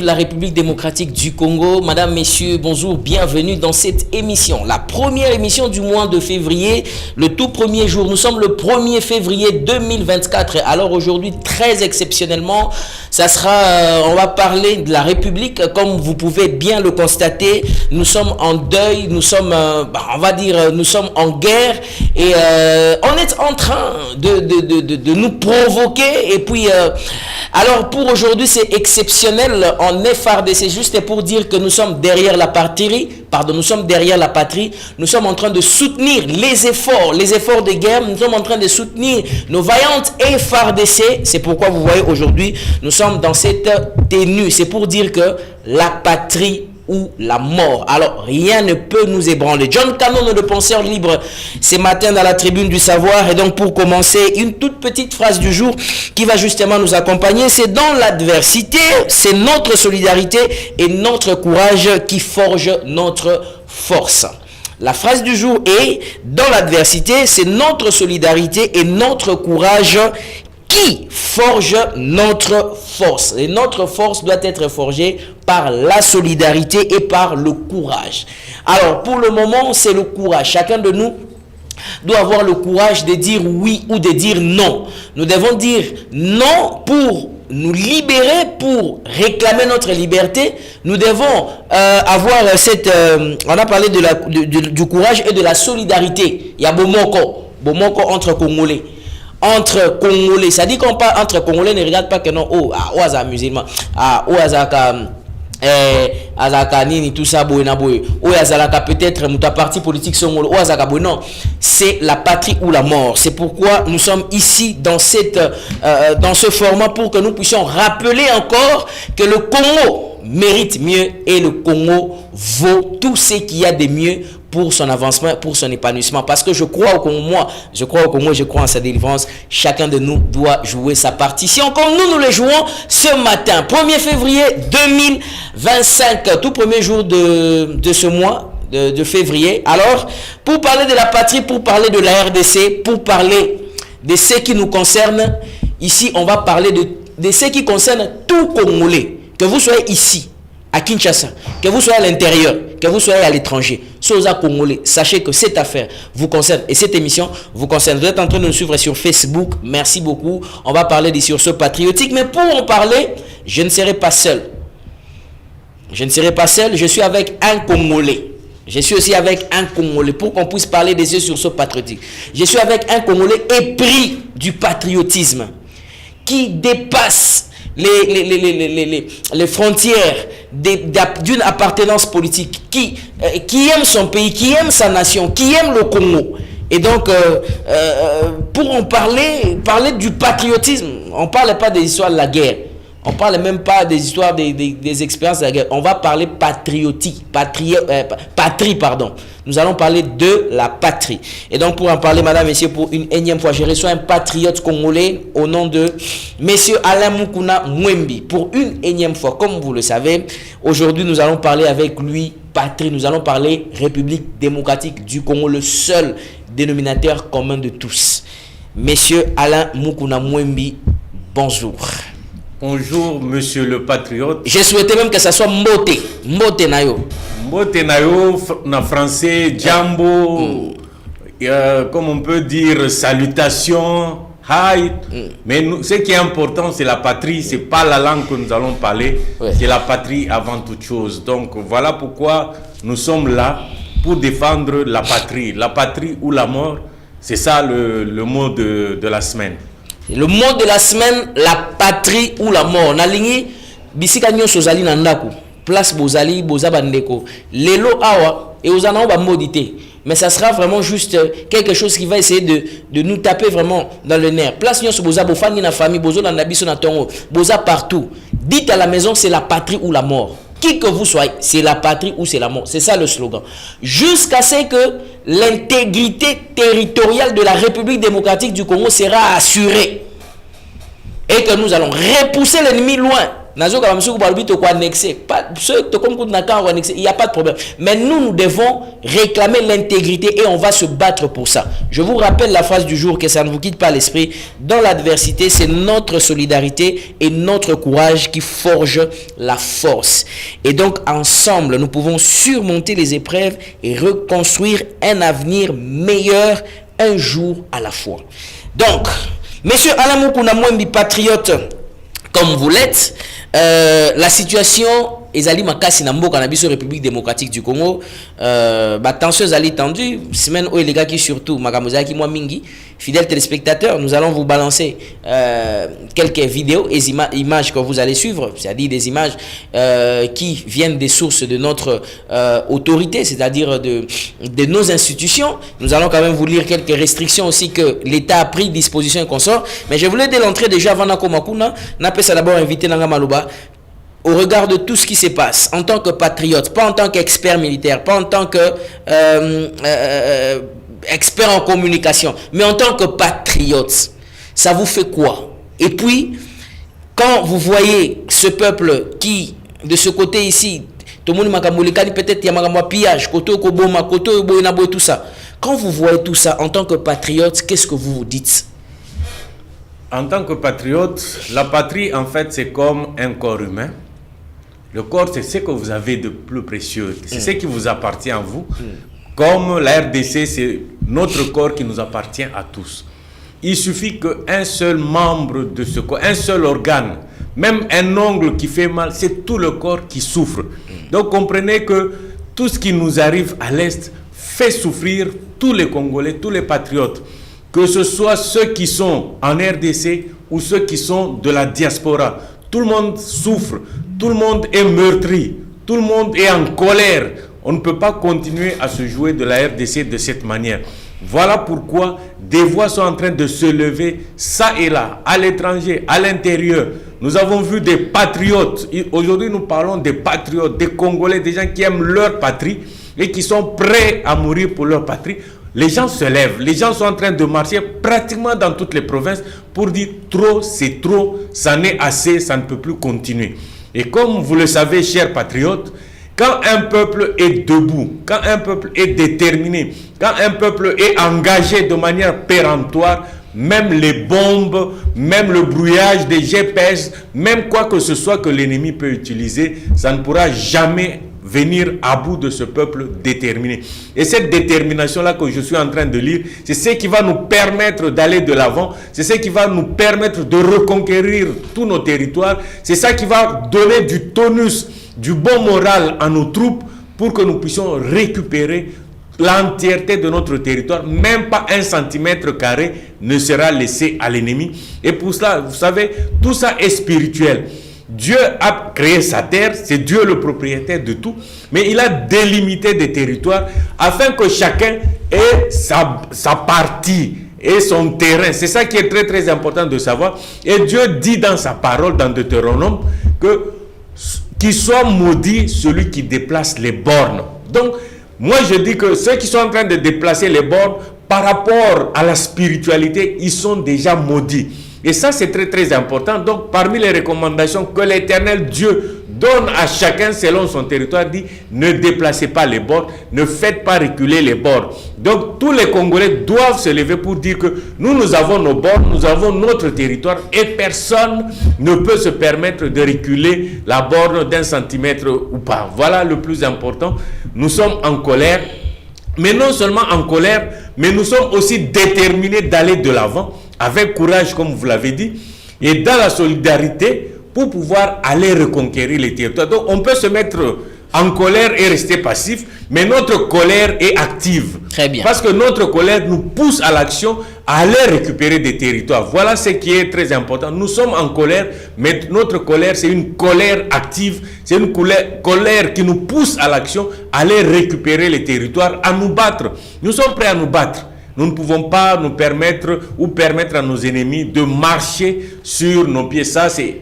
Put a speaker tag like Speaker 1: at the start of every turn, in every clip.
Speaker 1: La République démocratique du Congo, Madame, Messieurs, bonjour, bienvenue dans cette émission. La première émission du mois de février, le tout premier jour. Nous sommes le 1er février 2024. Alors aujourd'hui, très exceptionnellement, ça sera, on va parler de la République. Comme vous pouvez bien le constater, nous sommes en deuil, nous sommes, on va dire, nous sommes en guerre et on est en train de nous provoquer. Et puis, alors pour aujourd'hui, c'est exceptionnel. En FRDC, juste pour dire que nous sommes derrière la patrie, nous sommes derrière la patrie, nous sommes en train de soutenir les efforts de guerre, nous sommes en train de soutenir nos vaillantes FRDC. C'est pourquoi vous voyez aujourd'hui, nous sommes dans cette tenue. C'est pour dire que la patrie ou la mort. Alors, rien ne peut nous ébranler. John Cannon, le penseur libre, ce matin dans la tribune du savoir. Et donc, pour commencer, une toute petite phrase du jour qui va justement nous accompagner. C'est dans l'adversité, c'est notre solidarité et notre courage qui forge notre force. La phrase du jour est, dans l'adversité, c'est notre solidarité et notre courage qui forge notre force. Et notre force doit être forgée par la solidarité et par le courage. Alors, pour le moment, c'est le courage. Chacun de nous doit avoir le courage de dire oui ou de dire non. Nous devons dire non pour nous libérer, pour réclamer notre liberté. Nous devons avoir cette... on a parlé du courage et de la solidarité. Il y a Bomoko entre Congolais. Entre Congolais, ça dit qu'on parle entre Congolais, ne regarde pas que non, Oaza musulman, Azaka nini tout ça boy na boy, Azalaka peut-être muta parti politique songolo, Azaka boy, non, c'est la patrie ou la mort. C'est pourquoi nous sommes ici dans dans ce format pour que nous puissions rappeler encore que le Congo mérite mieux et le Congo vaut tout ce qu'il y a de mieux pour son avancement, pour son épanouissement. Parce que je crois au Congo, je crois en sa délivrance. Chacun de nous doit jouer sa partition comme nous le jouons ce matin, 1er février 2025, tout premier jour de ce mois de février. Alors, pour parler de la patrie, pour parler de la RDC, pour parler de ce qui nous concerne, ici, on va parler de ce qui concerne tout Congolais. Que vous soyez ici, à Kinshasa, que vous soyez à l'intérieur, que vous soyez à l'étranger, Sosa Congolais, sachez que cette affaire vous concerne et cette émission vous concerne. Vous êtes en train de nous suivre sur Facebook, merci beaucoup. On va parler des sursaut patriotiques, mais pour en parler, je ne serai pas seul. Je ne serai pas seul, je suis avec un Congolais. Je suis aussi avec un Congolais pour qu'on puisse parler des sursauts patriotiques. Je suis avec un Congolais épris du patriotisme qui dépasse les frontières d'une appartenance politique, qui aime son pays, qui aime sa nation, qui aime le Congo. Et donc, pour en parler du patriotisme, on ne parle pas des histoires de la guerre, on ne parle même pas des histoires des expériences de la guerre, on va parler patrie, pardon. Nous allons parler de la patrie. Et donc, pour en parler, madame, messieurs, pour une énième fois, je reçois un patriote congolais au nom de monsieur Alain Mukuna Mwembi. Pour une énième fois, comme vous le savez, aujourd'hui, nous allons parler avec lui patrie. Nous allons parler République démocratique du Congo, le seul dénominateur commun de tous. Monsieur Alain Mukuna Mwembi, bonjour.
Speaker 2: Bonjour, monsieur le patriote.
Speaker 1: Je souhaitais même que ça soit Mbote Nayo.
Speaker 2: Mbote Nayo, en français, Jambo, comme on peut dire, salutations, hi. Mais ce qui est important, c'est la patrie, c'est pas la langue que nous allons parler, c'est la patrie avant toute chose. Donc voilà pourquoi nous sommes là pour défendre la patrie ou la mort. C'est ça le mot de la semaine.
Speaker 1: Le mot de la semaine, la patrie ou la mort. Nalingi bisika nyo sozali na ndako. Place bozali bozabandeko. Lelo awa et ozana ba modité. Mais ça sera vraiment juste quelque chose qui va essayer de nous taper vraiment dans le nerf. Place nyo boza bofani na famille bozo na biso na tongo. Boza partout. Dites à la maison c'est la patrie ou la mort. Qui que vous soyez, c'est la patrie ou c'est la mort. C'est ça le slogan. Jusqu'à ce que l'intégrité territoriale de la République démocratique du Congo sera assurée. Et que nous allons repousser l'ennemi loin. Nazo comme monsieur Koubaloubi te annexé. Pas ceux comme Kounaka annexé, il y a pas de problème. Mais nous devons réclamer l'intégrité et on va se battre pour ça. Je vous rappelle la phrase du jour, que ça ne vous quitte pas l'esprit. Dans l'adversité, c'est notre solidarité et notre courage qui forge la force. Et donc ensemble, nous pouvons surmonter les épreuves et reconstruire un avenir meilleur, un jour à la fois. Donc, monsieur Alain Mukuna Mwembi, patriote comme vous l'êtes, la situation ezali makasi na mboka na biso République démocratique du Congo, tension ezali tendue, semaine où les gars qui surtout makamozaki qui moi mingi, fidèles téléspectateurs, nous allons vous balancer quelques vidéos et images que vous allez suivre, c'est-à-dire des images qui viennent des sources de notre autorité, c'est-à-dire de nos institutions. Nous allons quand même vous lire quelques restrictions aussi que l'État a pris disposition et consort. Mais je voulais dès l'entrée déjà avant Nakomakuna, n'a ça d'abord inviter Nanga Malouba. Au regard de tout ce qui se passe, en tant que patriote, pas en tant qu'expert militaire, pas en tant que expert en communication, mais en tant que patriote, ça vous fait quoi? Et puis, quand vous voyez ce peuple qui, de ce côté ici, tout le monde peut-être il y a pillage, tout ça. Quand vous voyez tout ça en tant que patriote, qu'est-ce que vous vous dites?
Speaker 2: En tant que patriote, la patrie, en fait, c'est comme un corps humain. Le corps, c'est ce que vous avez de plus précieux. C'est ce qui vous appartient à vous. Comme la RDC, c'est notre corps qui nous appartient à tous. Il suffit qu'un seul membre de ce corps, un seul organe, même un ongle qui fait mal, c'est tout le corps qui souffre. Donc, comprenez que tout ce qui nous arrive à l'Est fait souffrir tous les Congolais, tous les patriotes. Que ce soit ceux qui sont en RDC ou ceux qui sont de la diaspora. Tout le monde souffre, tout le monde est meurtri, tout le monde est en colère. On ne peut pas continuer à se jouer de la RDC de cette manière. Voilà pourquoi des voix sont en train de se lever, ça et là, à l'étranger, à l'intérieur. Nous avons vu des patriotes. Aujourd'hui, nous parlons des patriotes, des Congolais, des gens qui aiment leur patrie et qui sont prêts à mourir pour leur patrie. Les gens se lèvent, les gens sont en train de marcher pratiquement dans toutes les provinces pour dire trop, c'est trop, ça n'est assez, ça ne peut plus continuer. Et comme vous le savez, chers patriotes, quand un peuple est debout, quand un peuple est déterminé, quand un peuple est engagé de manière péremptoire, même les bombes, même le brouillage des GPS, même quoi que ce soit que l'ennemi peut utiliser, ça ne pourra jamais venir à bout de ce peuple déterminé. Et cette détermination-là que je suis en train de lire, c'est ce qui va nous permettre d'aller de l'avant, c'est ce qui va nous permettre de reconquérir tous nos territoires, c'est ça qui va donner du tonus, du bon moral à nos troupes pour que nous puissions récupérer l'entièreté de notre territoire. Même pas 1 centimètre carré ne sera laissé à l'ennemi. Et pour cela, vous savez, tout ça est spirituel. Dieu a créé sa terre, c'est Dieu le propriétaire de tout, mais il a délimité des territoires afin que chacun ait sa partie et son terrain. C'est ça qui est très très important de savoir. Et Dieu dit dans sa parole, dans Deutéronome, que qu'il soit maudit celui qui déplace les bornes. Donc, moi je dis que ceux qui sont en train de déplacer les bornes, par rapport à la spiritualité, ils sont déjà maudits. Et ça, c'est très très important. Donc, parmi les recommandations que l'Éternel Dieu donne à chacun selon son territoire, dit, ne déplacez pas les bords, ne faites pas reculer les bords. Donc, tous les Congolais doivent se lever pour dire que nous avons nos bords, nous avons notre territoire et personne ne peut se permettre de reculer la borne d'1 centimètre ou pas. Voilà le plus important. Nous sommes en colère, mais non seulement en colère, mais nous sommes aussi déterminés d'aller de l'avant, avec courage, comme vous l'avez dit, et dans la solidarité pour pouvoir aller reconquérir les territoires. Donc, on peut se mettre en colère et rester passif, mais notre colère est active.
Speaker 1: Très bien.
Speaker 2: Parce que notre colère nous pousse à l'action, à aller récupérer des territoires. Voilà ce qui est très important. Nous sommes en colère, mais notre colère, c'est une colère active, c'est une colère qui nous pousse à l'action, à aller récupérer les territoires, à nous battre. Nous sommes prêts à nous battre. Nous ne pouvons pas nous permettre ou permettre à nos ennemis de marcher sur nos pieds. Ça, c'est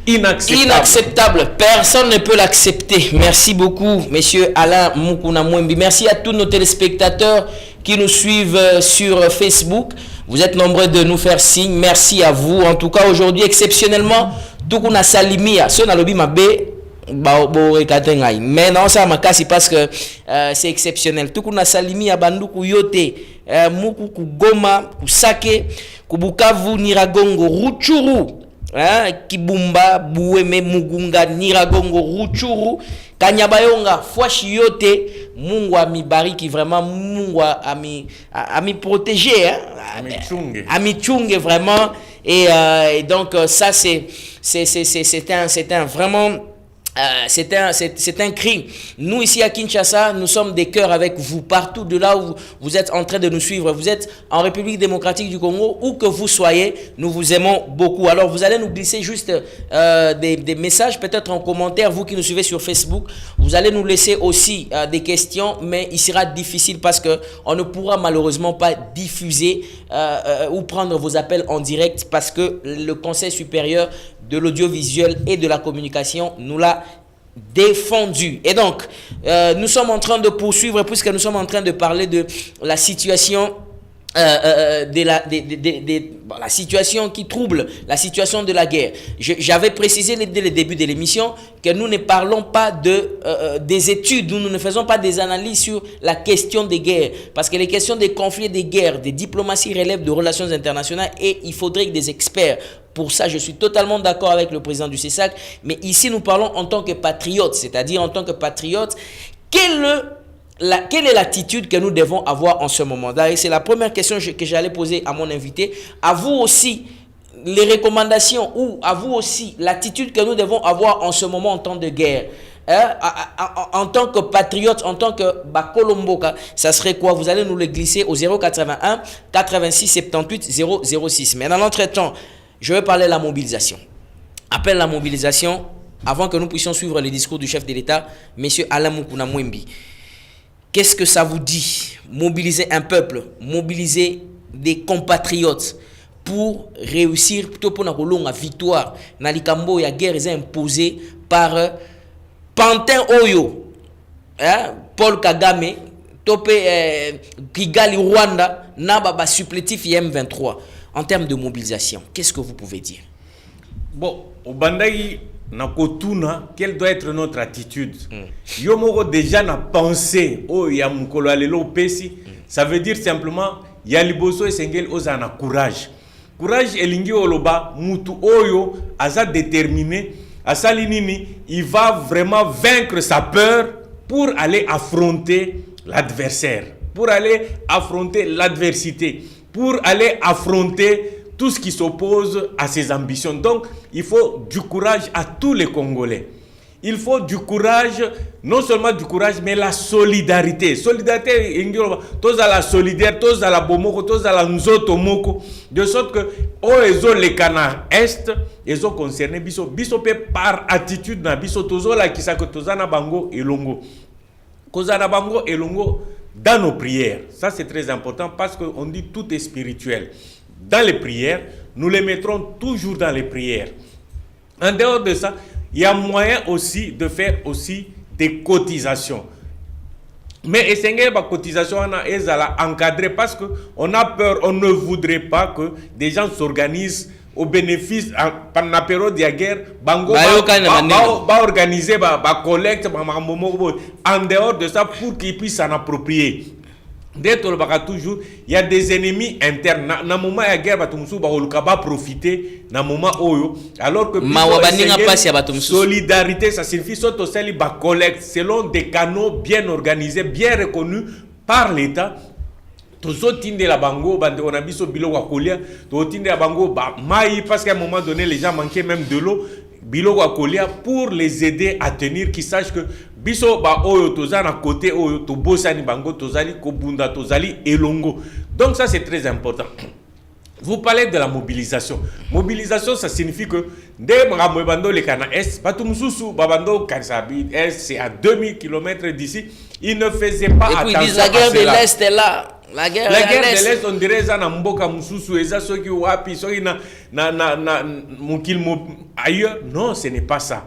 Speaker 2: inacceptable.
Speaker 1: Inacceptable. Personne ne peut l'accepter. Merci beaucoup, monsieur Alain Mukuna Mwembi. Merci à tous nos téléspectateurs qui nous suivent sur Facebook. Vous êtes nombreux de nous faire signe. Merci à vous. En tout cas, aujourd'hui, exceptionnellement, tukuna salimia so na lobi mabe mais non ça makasi parce que c'est exceptionnel. Tukuna salimia banduku yote muku kugoma kusake kubukavu Niragongo Ruchuru Kibumba Bueme Mugunga Niragongo Ruchuru Kanyabayonga Fwashi yote. Mungu amibariki vraiment, Mungu ami protégé, amichunge vraiment, et donc ça c'est un vraiment c'est un cri. Nous ici à Kinshasa, nous sommes des cœurs avec vous partout de là où vous êtes en train de nous suivre. Vous êtes en République démocratique du Congo, où que vous soyez, nous vous aimons beaucoup. Alors vous allez nous glisser juste des messages, peut-être en commentaire, vous qui nous suivez sur Facebook. Vous allez nous laisser aussi des questions, mais il sera difficile parce que on ne pourra malheureusement pas diffuser ou prendre vos appels en direct parce que le Conseil supérieur de l'audiovisuel et de la communication nous l'a défendu. Et donc, nous sommes en train de poursuivre puisque nous sommes en train de parler de la situation la situation qui trouble, la situation de la guerre. J'avais précisé dès le début de l'émission que nous ne parlons pas des études, nous ne faisons pas des analyses sur la question des guerres, parce que les questions des conflits, des guerres, des diplomaties relèvent de relations internationales et il faudrait que des experts. Pour ça, je suis totalement d'accord avec le président du CESAC, mais ici nous parlons en tant que patriotes, c'est-à-dire en tant que patriotes, quelle est l'attitude que nous devons avoir en ce moment? D'ailleurs, c'est la première question que j'allais poser à mon invité. À vous aussi, les recommandations ou à vous aussi, l'attitude que nous devons avoir en ce moment en temps de guerre. En tant que patriote, en tant que Bakolomboka, ça serait quoi? Vous allez nous le glisser au 081 86 78 006. Mais dans l'entretemps, je vais parler de la mobilisation. Appelle la mobilisation avant que nous puissions suivre le discours du chef de l'État, M. Alain Mukuna Mwembi. Qu'est-ce que ça vous dit? Mobiliser un peuple, mobiliser des compatriotes pour réussir, plutôt pour la victoire. Nalikambo, la guerre est imposée par Pantin Oyo, Paul Kagame, Topé Kigali Rwanda, Nababa supplétif M23. En termes de mobilisation, qu'est-ce que vous pouvez dire?
Speaker 2: Bon, au Bandaï, Nakotuna, quelle doit être notre attitude? Yomoro déjà n'a pensé, oh, ya mukolo alelo pesi, ça veut dire simplement, ya liboso esengel ozana courage. Courage elingi oloba, mutu oyo, aza déterminé, asalinini, il va vraiment vaincre sa peur pour aller affronter l'adversaire, pour aller affronter l'adversité, pour aller affronter tout ce qui s'oppose à ses ambitions. Donc, il faut du courage à tous les Congolais. Il faut du courage, non seulement du courage, mais la solidarité. Solidarité, tous à la solidaire, tous à la bomoko, tous à la nzoto moko, de sorte que, oh, les canards est, ils ont concerné biso par attitude na biso tozo la qui que tozana bango et longo. Kozana bango et longo dans nos prières. Ça, c'est très important parce qu'on dit tout est spirituel. Dans les prières, nous les mettrons toujours dans les prières. En dehors de ça, il y a moyen aussi de faire aussi des cotisations. Mais essayer la cotisation est encadrée parce qu'on a peur, on ne voudrait pas que des gens s'organisent au bénéfice pendant la période de la guerre, bango va organiser ba collecte en dehors de ça pour qu'ils puissent s'en approprier. D'être toujours, il y a des ennemis internes. Na moment la guerre va profiter na moment oyo alors que solidarité ça signifie surtout celle ba collecte selon des canaux bien organisés, bien reconnus par l'État. Tozotinde la bango on a biso bilo wa kolia, tozotinde la bango ba mai parce qu'à un moment donné les gens manquaient même de l'eau. Bilo wa kolia pour les aider à tenir, qu'ils sachent que biso ba oyo tozana côté oyo to bosani bango tozali kobunda tozali elongo. Donc ça c'est très important. Vous parlez de la mobilisation. Mobilisation ça signifie que dès bando le kana est batumsusu babando Kansabi est c'est à 2000 km d'ici, ils ne faisaient pas attention. Et puis
Speaker 1: la guerre de l'Est est là. La guerre
Speaker 2: de l'Est, on dirait ça na mboka mususu eza soki wapi soki na mukil ailleurs. Non, ce n'est pas ça.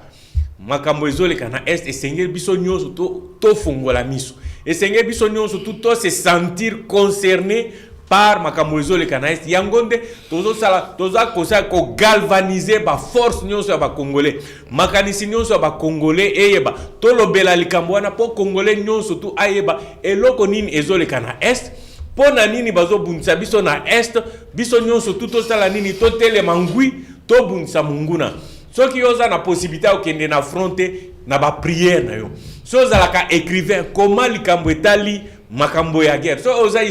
Speaker 2: Makambo ezole kana est et sengel biso nyonso to fongola miso. Et sengel biso nyonso to se sentir concerné par makamozo le canais yangonde tozo sala toza kosa ko galvaniser ba force nyonso ba congolais makanisi nyonso ba congolais eyeba tolobela likambo wana po congolais nyonso tu ayeba eloko nini ezole kana est pona nini bazo bunisa biso na est biso nyonso tu tosala nini totele mangui to bunisa munguna soki yoza na possibilité okende na fronte na ba prière na yo so zalaka écrivain comment likambo etali makambo ya guerre so oza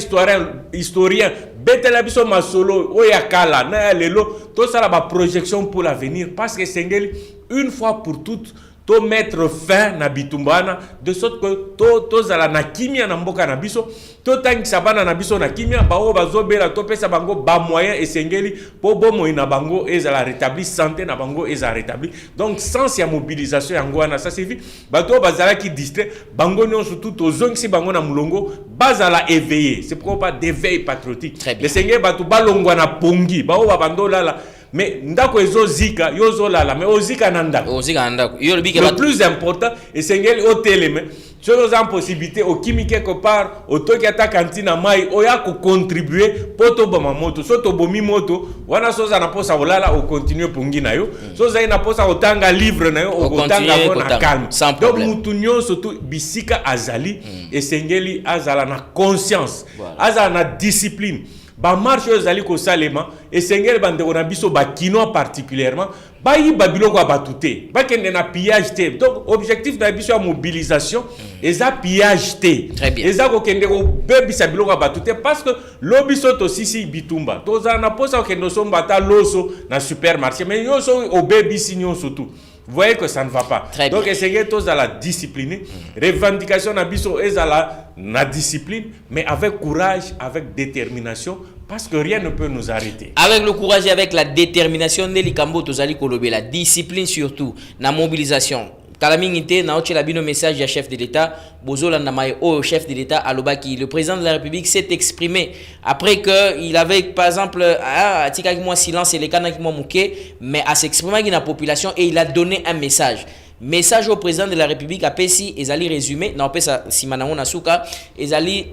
Speaker 2: historien betela biso masolo oya kala na ya lelo to sala ba projection pour l'avenir parce que sengeli une fois pour toutes to mettre fin na bitumbana de sorte que to zala na kimia na mboka na biso to tangisa bana na biso na kimia bao bazobela to pesa bango ba moyen esengeli po bomo ina bango ezala rétabli santé na bango ezala rétabli donc sans ya mobilisation yango wana ça suffit bato bazala ki distrait bango nyonso tout ozongisi bango na mulongo bazala éveillé c'est pourquoi pas d'éveil patriotique les sengeli bato balongwa na pongi bao babandola la mais ndako ezozika yozolala mais ozika na ndako le plus important et sengeli oteleme sur nos possibilités au kimi quelque part au to kiata kantina mai oya ko contribuer poto boma moto soto bomi moto wana soza na posa olala o continuer pongi na yo soza ina posa otanga livre na yo otanga bona calme donc mutunyo surtout bisika azali et sengeli azala na conscience azala na discipline ba marche ezali ko salema et sengeli bandeko na biso ba kino particulièrement ba yi babilo ko batute ba kende na pillage te donc objectif na biso ya mobilisation eza pillage te eza ko kende ko bebisa bilo ko batute parce que lobiso to sisi bitumba to za na posa ko kende so mbata loso na supermarché mais yo so o bebisi nyon surtout. Vous voyez que ça ne va pas. Donc, essayez tous à la discipline. Revendication nabiso est à la discipline, mais avec courage, avec détermination, parce que rien ne peut nous arrêter.
Speaker 1: Avec le courage et avec la détermination, Nelly Kambo Tozali Kolobe, la discipline surtout, la mobilisation. Kalamingite, naoche la bino message du chef de l'État, Bozola Namaye, au chef de l'État, Alobaki. Le président de la République s'est exprimé après qu'il avait, par exemple, Tika qui moi silence et les canaux qui moi mouké, mais à s'exprimer avec la population et il a donné un message. Message au président de la République à Pessi, Ezali résumé, non, Pessa Simanao Nasuka, Ezali.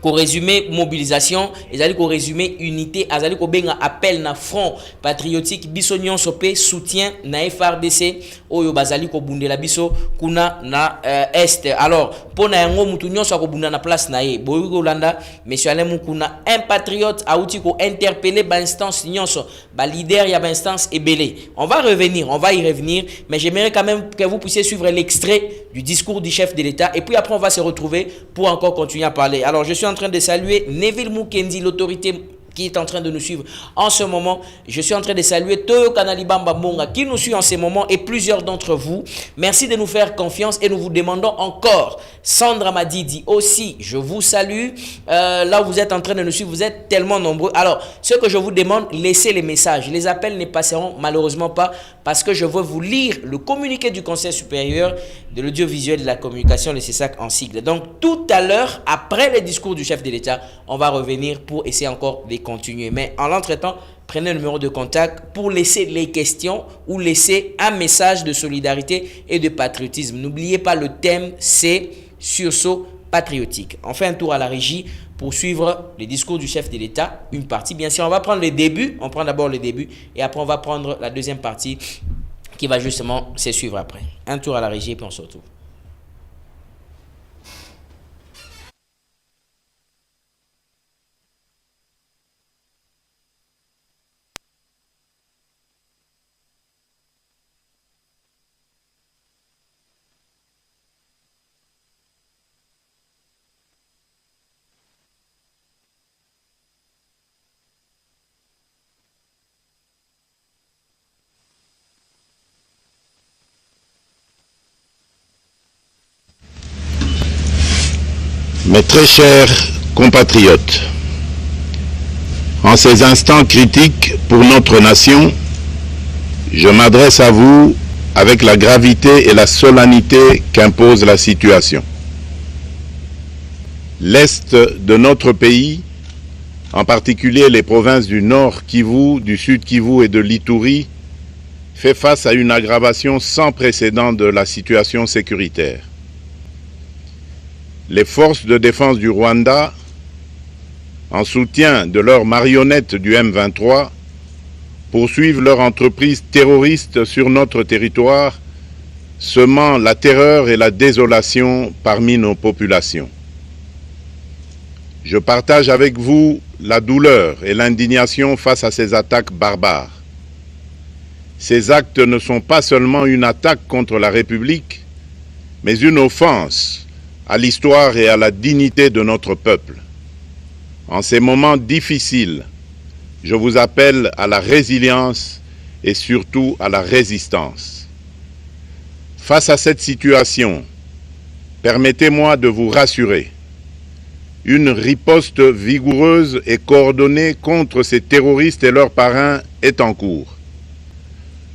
Speaker 1: Ko résumé mobilisation, ezali ko résumé unité, ezali ko benga appel na front patriotique biso nyonso pe soutien na FRDC oyo bazali ko bundela biso kuna na est. Alors pona yango mutu nyonso ko bunda na place na ye boyi ko landa monsieur Alain Mukuna un patriote a outi ko interpeller ba instance nyonso ba leader ya ba instance ebele. On va y revenir mais j'aimerais quand même que vous puissiez suivre l'extrait du discours du chef de l'État et puis après on va se retrouver pour encore continuer à parler. Alors je suis en train de saluer Neville Mukendi, l'autorité qui est en train de nous suivre en ce moment. Je suis en train de saluer Toyo Kanalibamba Monga qui nous suit en ce moment et plusieurs d'entre vous. Merci de nous faire confiance et nous vous demandons encore. Sandra Madidi aussi, je vous salue. Là où vous êtes en train de nous suivre, vous êtes tellement nombreux. Alors, ce que je vous demande, laissez les messages. Les appels ne passeront malheureusement pas parce que je veux vous lire le communiqué du Conseil supérieur de l'audiovisuel et de la communication, le CESAC en sigle. Donc, tout à l'heure, après le discours du chef de l'État, on va revenir pour essayer encore de continuer. Mais en l'entretemps, prenez le numéro de contact pour laisser les questions ou laisser un message de solidarité et de patriotisme. N'oubliez pas, le thème, c'est sursaut patriotique. On fait un tour à la régie pour suivre le discours du chef de l'État. Une partie, bien sûr, on va prendre le début. On prend d'abord le début et après, on va prendre la deuxième partie qui va justement se suivre après. Un tour à la régie et puis on se retrouve.
Speaker 3: Mes très chers compatriotes, en ces instants critiques pour notre nation, je m'adresse à vous avec la gravité et la solennité qu'impose la situation. L'Est de notre pays, en particulier les provinces du Nord Kivu, du Sud Kivu et de l'Ituri, fait face à une aggravation sans précédent de la situation sécuritaire. Les forces de défense du Rwanda, en soutien de leurs marionnettes du M23, poursuivent leur entreprise terroriste sur notre territoire, semant la terreur et la désolation parmi nos populations. Je partage avec vous la douleur et l'indignation face à ces attaques barbares. Ces actes ne sont pas seulement une attaque contre la République, mais une offense à l'histoire et à la dignité de notre peuple. En ces moments difficiles, je vous appelle à la résilience et surtout à la résistance. Face à cette situation, permettez-moi de vous rassurer. Une riposte vigoureuse et coordonnée contre ces terroristes et leurs parrains est en cours.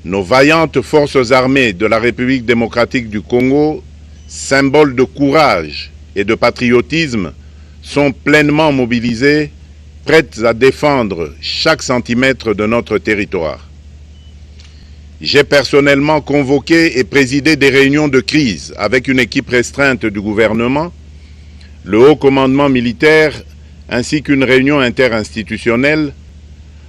Speaker 3: Nos vaillantes forces armées de la République démocratique du Congo, symboles de courage et de patriotisme, sont pleinement mobilisées, prêtes à défendre chaque centimètre de notre territoire. J'ai personnellement convoqué et présidé des réunions de crise avec une équipe restreinte du gouvernement, le haut commandement militaire ainsi qu'une réunion interinstitutionnelle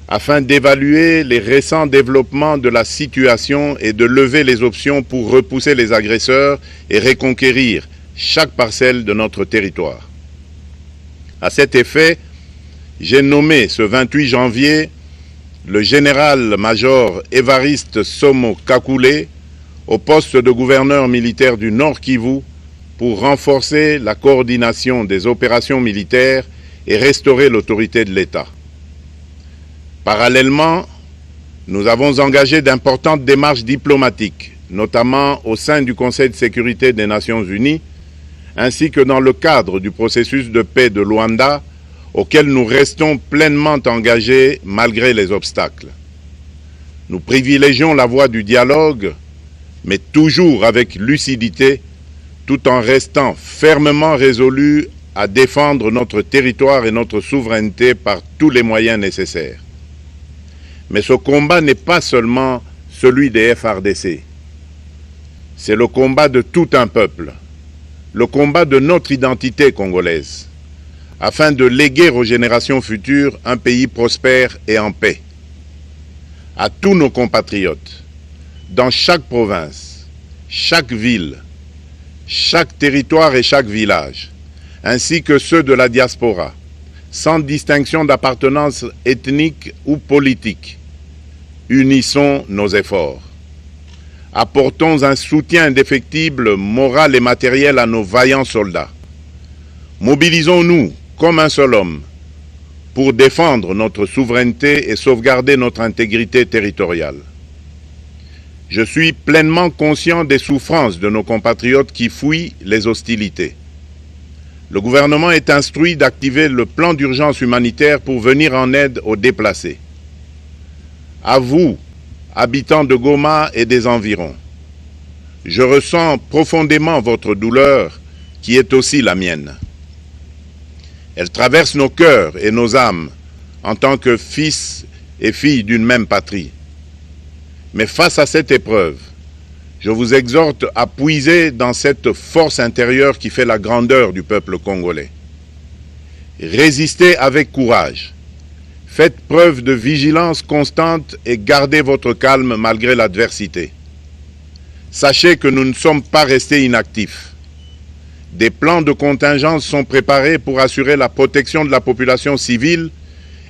Speaker 3: afin d'évaluer les récents développements de la situation et de lever les options pour repousser les agresseurs et reconquérir chaque parcelle de notre territoire. À cet effet, j'ai nommé ce 28 janvier le général-major Évariste Somo Kakule au poste de gouverneur militaire du Nord Kivu pour renforcer la coordination des opérations militaires et restaurer l'autorité de l'État. Parallèlement, nous avons engagé d'importantes démarches diplomatiques, notamment au sein du Conseil de sécurité des Nations Unies, ainsi que dans le cadre du processus de paix de Luanda, auquel nous restons pleinement engagés malgré les obstacles. Nous privilégions la voie du dialogue, mais toujours avec lucidité, tout en restant fermement résolus à défendre notre territoire et notre souveraineté par tous les moyens nécessaires. Mais ce combat n'est pas seulement celui des FARDC. C'est le combat de tout un peuple, le combat de notre identité congolaise, afin de léguer aux générations futures un pays prospère et en paix. À tous nos compatriotes, dans chaque province, chaque ville, chaque territoire et chaque village, ainsi que ceux de la diaspora, sans distinction d'appartenance ethnique ou politique, unissons nos efforts. Apportons un soutien indéfectible, moral et matériel à nos vaillants soldats. Mobilisons-nous comme un seul homme pour défendre notre souveraineté et sauvegarder notre intégrité territoriale. Je suis pleinement conscient des souffrances de nos compatriotes qui fuient les hostilités. Le gouvernement est instruit d'activer le plan d'urgence humanitaire pour venir en aide aux déplacés. À vous, habitants de Goma et des environs, je ressens profondément votre douleur qui est aussi la mienne. Elle traverse nos cœurs et nos âmes en tant que fils et filles d'une même patrie. Mais face à cette épreuve, je vous exhorte à puiser dans cette force intérieure qui fait la grandeur du peuple congolais. Résistez avec courage. Faites preuve de vigilance constante et gardez votre calme malgré l'adversité. Sachez que nous ne sommes pas restés inactifs. Des plans de contingence sont préparés pour assurer la protection de la population civile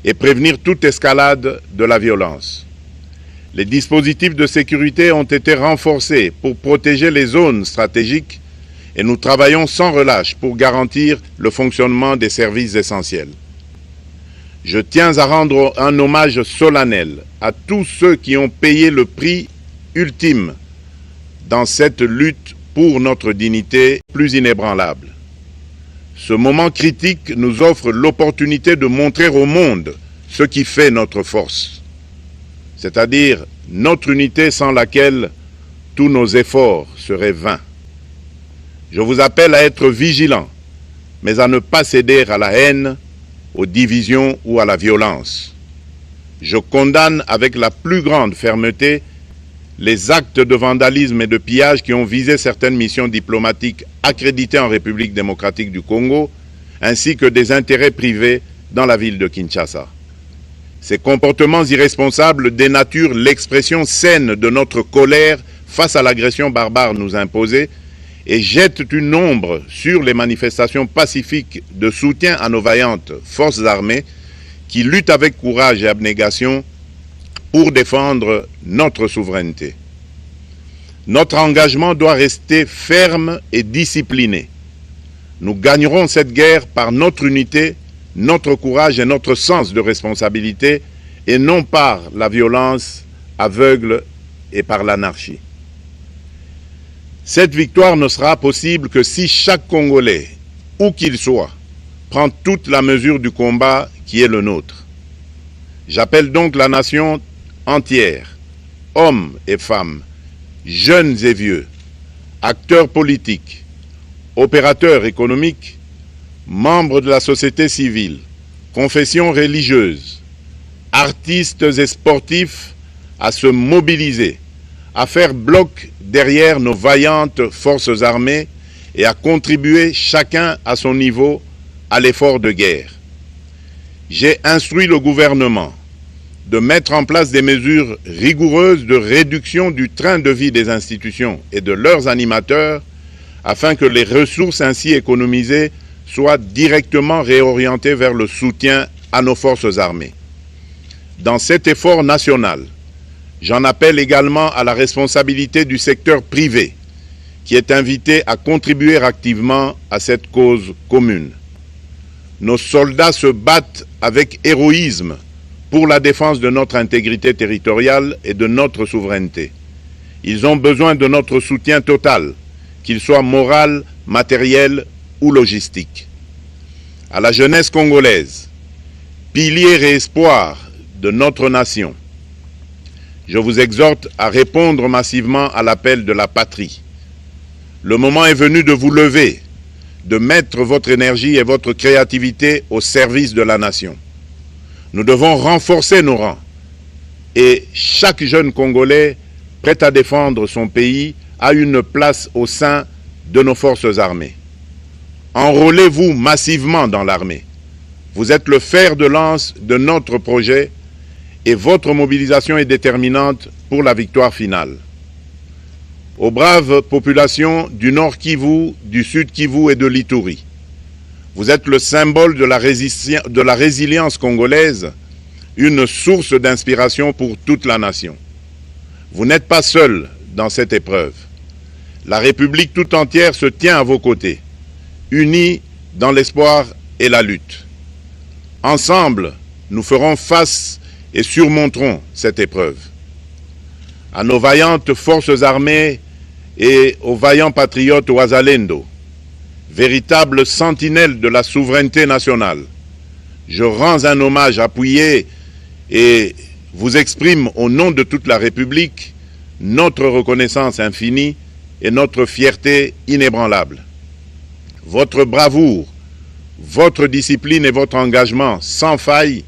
Speaker 3: et prévenir toute escalade de la violence. Les dispositifs de sécurité ont été renforcés pour protéger les zones stratégiques et nous travaillons sans relâche pour garantir le fonctionnement des services essentiels. Je tiens à rendre un hommage solennel à tous ceux qui ont payé le prix ultime dans cette lutte pour notre dignité plus inébranlable. Ce moment critique nous offre l'opportunité de montrer au monde ce qui fait notre force, c'est-à-dire notre unité sans laquelle tous nos efforts seraient vains. Je vous appelle à être vigilants, mais à ne pas céder à la haine, aux divisions ou à la violence. Je condamne avec la plus grande fermeté les actes de vandalisme et de pillage qui ont visé certaines missions diplomatiques accréditées en République démocratique du Congo, ainsi que des intérêts privés dans la ville de Kinshasa. Ces comportements irresponsables dénaturent l'expression saine de notre colère face à l'agression barbare nous imposée et jettent une ombre sur les manifestations pacifiques de soutien à nos vaillantes forces armées qui luttent avec courage et abnégation pour défendre notre souveraineté. Notre engagement doit rester ferme et discipliné. Nous gagnerons cette guerre par notre unité, notre courage et notre sens de responsabilité, et non par la violence aveugle et par l'anarchie. Cette victoire ne sera possible que si chaque Congolais, où qu'il soit, prend toute la mesure du combat qui est le nôtre. J'appelle donc la nation entière, hommes et femmes, jeunes et vieux, acteurs politiques, opérateurs économiques, membres de la société civile, confessions religieuses, artistes et sportifs à se mobiliser, à faire bloc derrière nos vaillantes forces armées et à contribuer chacun à son niveau à l'effort de guerre. J'ai instruit le gouvernement de mettre en place des mesures rigoureuses de réduction du train de vie des institutions et de leurs animateurs afin que les ressources ainsi économisées soient directement réorientées vers le soutien à nos forces armées. Dans cet effort national, j'en appelle également à la responsabilité du secteur privé, qui est invité à contribuer activement à cette cause commune. Nos soldats se battent avec héroïsme pour la défense de notre intégrité territoriale et de notre souveraineté. Ils ont besoin de notre soutien total, qu'il soit moral, matériel ou logistique. À la jeunesse congolaise, pilier et espoir de notre nation, je vous exhorte à répondre massivement à l'appel de la patrie. Le moment est venu de vous lever, de mettre votre énergie et votre créativité au service de la nation. Nous devons renforcer nos rangs et chaque jeune Congolais prêt à défendre son pays a une place au sein de nos forces armées. Enrôlez-vous massivement dans l'armée. Vous êtes le fer de lance de notre projet et votre mobilisation est déterminante pour la victoire finale. Aux braves populations du Nord Kivu, du Sud Kivu et de l'Ituri, vous êtes le symbole de la résilience congolaise, une source d'inspiration pour toute la nation. Vous n'êtes pas seuls dans cette épreuve. La République tout entière se tient à vos côtés, unis dans l'espoir et la lutte. Ensemble, nous ferons face et surmonterons cette épreuve. À nos vaillantes forces armées et aux vaillants patriotes Ouazalendo, véritables sentinelles de la souveraineté nationale, je rends un hommage appuyé et vous exprime au nom de toute la République notre reconnaissance infinie et notre fierté inébranlable. Votre bravoure, votre discipline et votre engagement sans faille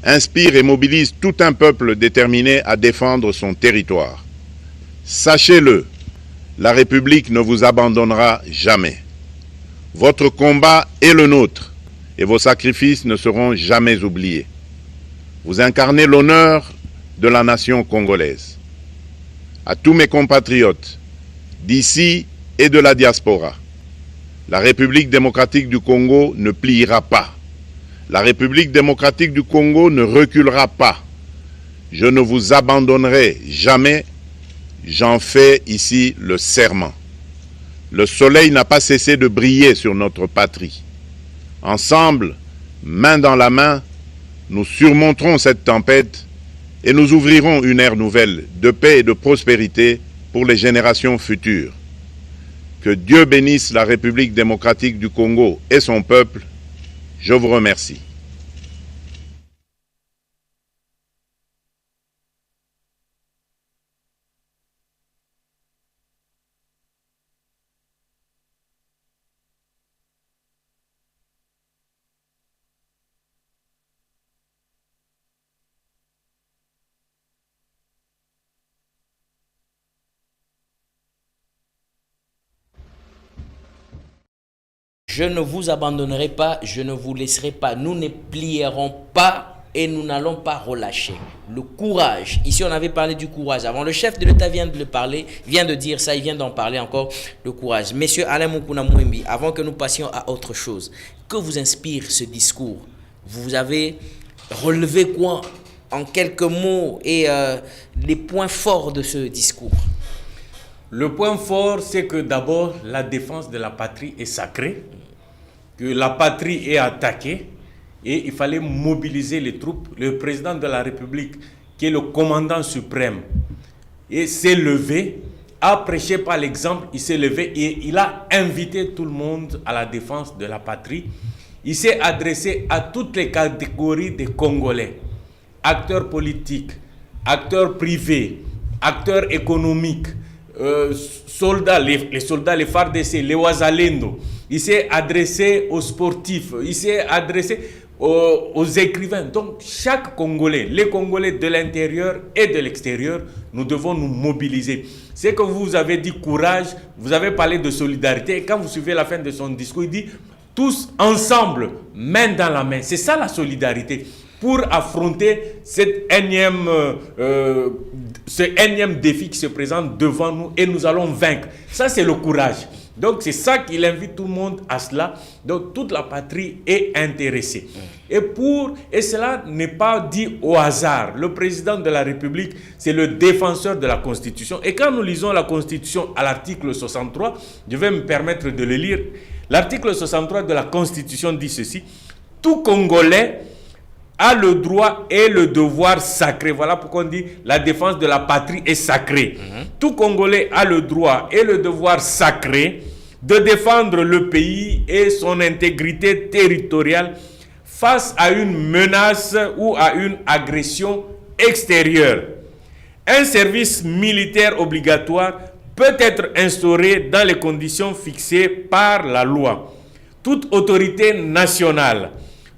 Speaker 3: inspirent et mobilisent tout un peuple déterminé à défendre son territoire. Sachez-le, la République ne vous abandonnera jamais. Votre combat est le nôtre et vos sacrifices ne seront jamais oubliés. Vous incarnez l'honneur de la nation congolaise. À tous mes compatriotes d'ici et de la diaspora, la République démocratique du Congo ne pliera pas. La République démocratique du Congo ne reculera pas. Je ne vous abandonnerai jamais. J'en fais ici le serment. Le soleil n'a pas cessé de briller sur notre patrie. Ensemble, main dans la main, nous surmonterons cette tempête et nous ouvrirons une ère nouvelle de paix et de prospérité pour les générations futures. Que Dieu bénisse la République démocratique du Congo et son peuple. Je vous remercie.
Speaker 1: Je ne vous abandonnerai pas, je ne vous laisserai pas. Nous ne plierons pas et nous n'allons pas relâcher. Le courage. Ici, on avait parlé du courage. Avant, le chef de l'État vient de le parler, vient de dire ça, il vient d'en parler encore, le courage. Messieurs Alain Mukuna Mouimbi, avant que nous passions à autre chose, que vous inspire ce discours? Vous avez relevé quoi en quelques mots et les points forts de ce discours?
Speaker 2: Le point fort, c'est que d'abord, la défense de la patrie est sacrée, que la patrie est attaquée, et il fallait mobiliser les troupes. Le président de la République, qui est le commandant suprême, et s'est levé, a prêché par l'exemple, il s'est levé et il a invité tout le monde à la défense de la patrie. Il s'est adressé à toutes les catégories des Congolais, acteurs politiques, acteurs privés, acteurs économiques, soldats, les soldats, les FARDC, les Wazalendo. Il s'est adressé aux sportifs, il s'est adressé aux écrivains. Donc chaque Congolais, les Congolais de l'intérieur et de l'extérieur, nous devons nous mobiliser. C'est que vous avez dit courage, vous avez parlé de solidarité, et quand vous suivez la fin de son discours, il dit tous ensemble, main dans la main. C'est ça la solidarité, pour affronter ce énième défi qui se présente devant nous, et nous allons vaincre. Ça, c'est le courage. Donc c'est ça qu'il invite tout le monde à cela. Donc toute la patrie est intéressée. Et cela n'est pas dit au hasard. Le président de la République, c'est le défenseur de la Constitution. Et quand nous lisons la Constitution à l'article 63, je vais me permettre de le lire. L'article 63 de la Constitution dit ceci: tout Congolais a le droit et le devoir sacré. Voilà pourquoi on dit la défense de la patrie est sacrée. Tout Congolais a le droit et le devoir sacré de défendre le pays et son intégrité territoriale face à une menace ou à une agression extérieure. Un service militaire obligatoire peut être instauré dans les conditions fixées par la loi. Toute autorité nationale,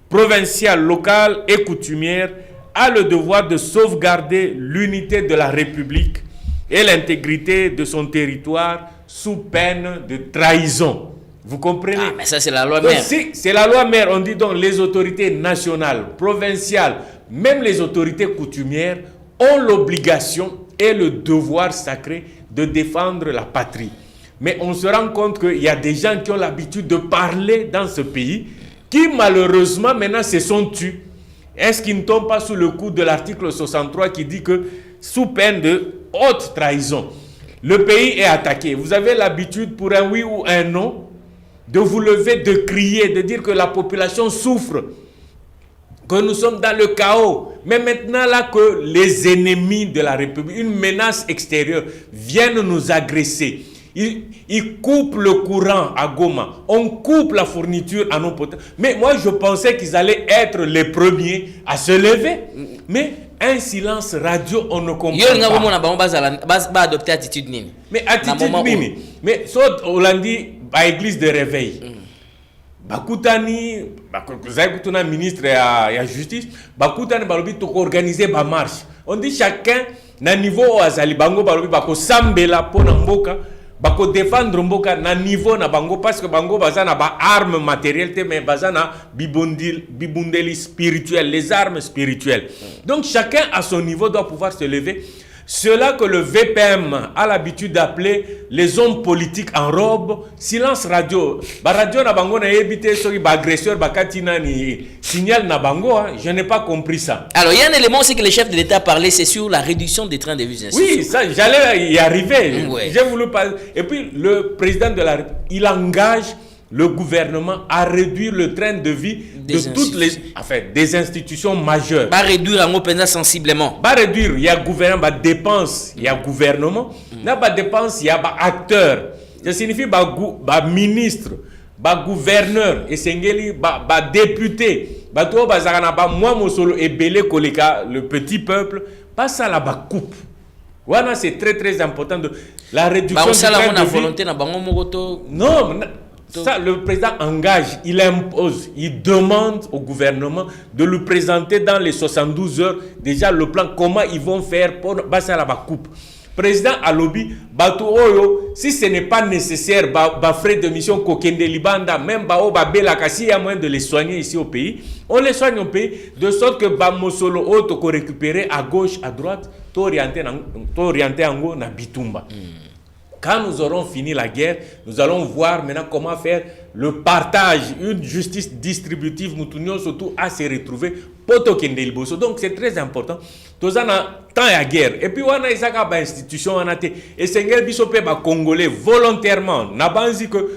Speaker 2: provinciale, locale et coutumière a le devoir de sauvegarder l'unité de la République et l'intégrité de son territoire sous peine de trahison. Vous comprenez?
Speaker 1: Ah, mais ça, c'est la loi mère.
Speaker 2: C'est la loi mère. On dit donc les autorités nationales, provinciales, même les autorités coutumières ont l'obligation et le devoir sacré de défendre la patrie. Mais on se rend compte qu'il y a des gens qui ont l'habitude de parler dans ce pays qui malheureusement maintenant se sont tus. Est-ce qu'ils ne tombent pas sous le coup de l'article 63 qui dit que sous peine de haute trahison, le pays est attaqué? Vous avez l'habitude pour un oui ou un non de vous lever, de crier, de dire que la population souffre, que nous sommes dans le chaos. Mais maintenant là que les ennemis de la République, une menace extérieure, viennent nous agresser, ils coupent le courant à Goma, on coupe la fourniture à nos potins. Mais moi je pensais qu'ils allaient être les premiers à se lever. Mais un silence radio, on ne comprend pas.
Speaker 1: Adopter attitude nini.
Speaker 2: Mais attitude nini. Mais soit Hollandi, église de réveil. Bakutani, bakutana ministre ya justice, bakutani balobi to organiser ba marche. On dit chacun na niveau azali bango balobi bako sambela pona mboka, bako défendre mboka na niveau na bango, parce que bango bazana ba armes matérielles te, mais bazana bibundeli spirituel, les armes spirituelles. Donc chacun à son niveau doit pouvoir se lever. Cela que le VPM a l'habitude d'appeler les hommes politiques en robe, silence radio. Ba radio na bango na éviter ceux ba agresseur ba katina ni signal na bango, je n'ai pas compris ça.
Speaker 1: Alors il y a un élément aussi que le chef de l'État parlait, c'est sur la réduction des trains de vie.
Speaker 2: Oui, ça j'allais y arriver.
Speaker 1: Ouais.
Speaker 2: J'ai voulu parler. Et puis le président de la République, il engage le gouvernement à réduire le train de vie de toutes les, des institutions majeures.
Speaker 1: Pas réduire en open sensiblement.
Speaker 2: Pas réduire, il y a gouvernement, bah dépense, il y a gouvernement, là bah dépense, il y a bah acteur. Ça signifie bah ministre, bah gouverneur, et sengeli bah député, bah toi bah zakana bah moi mon solo et belé koleka le petit peuple, pas ça là bah coupe. Voilà, c'est très très important de la réduction du train de vie.
Speaker 1: Volonté na bango mogoto.
Speaker 2: Non. Ça, le président engage, il impose, il demande au gouvernement de lui présenter dans les 72 heures déjà le plan, comment ils vont faire pour passer à la coupe. président à lobby, si ce n'est pas nécessaire, frais de mission, kokende libanda, même bela kasi, il y a moyen de les soigner ici au pays. On les soigne au pays, de sorte que Mosolo auto ko récupérer à gauche, à droite, t'orienter en na bitumba. Quand nous aurons fini la guerre, nous allons voir maintenant comment faire le partage, une justice distributive, nous surtout à se retrouver. Donc c'est très important. Tous en temps à guerre. Et puis on a des institutions, et c'est un Congolais volontairement. Que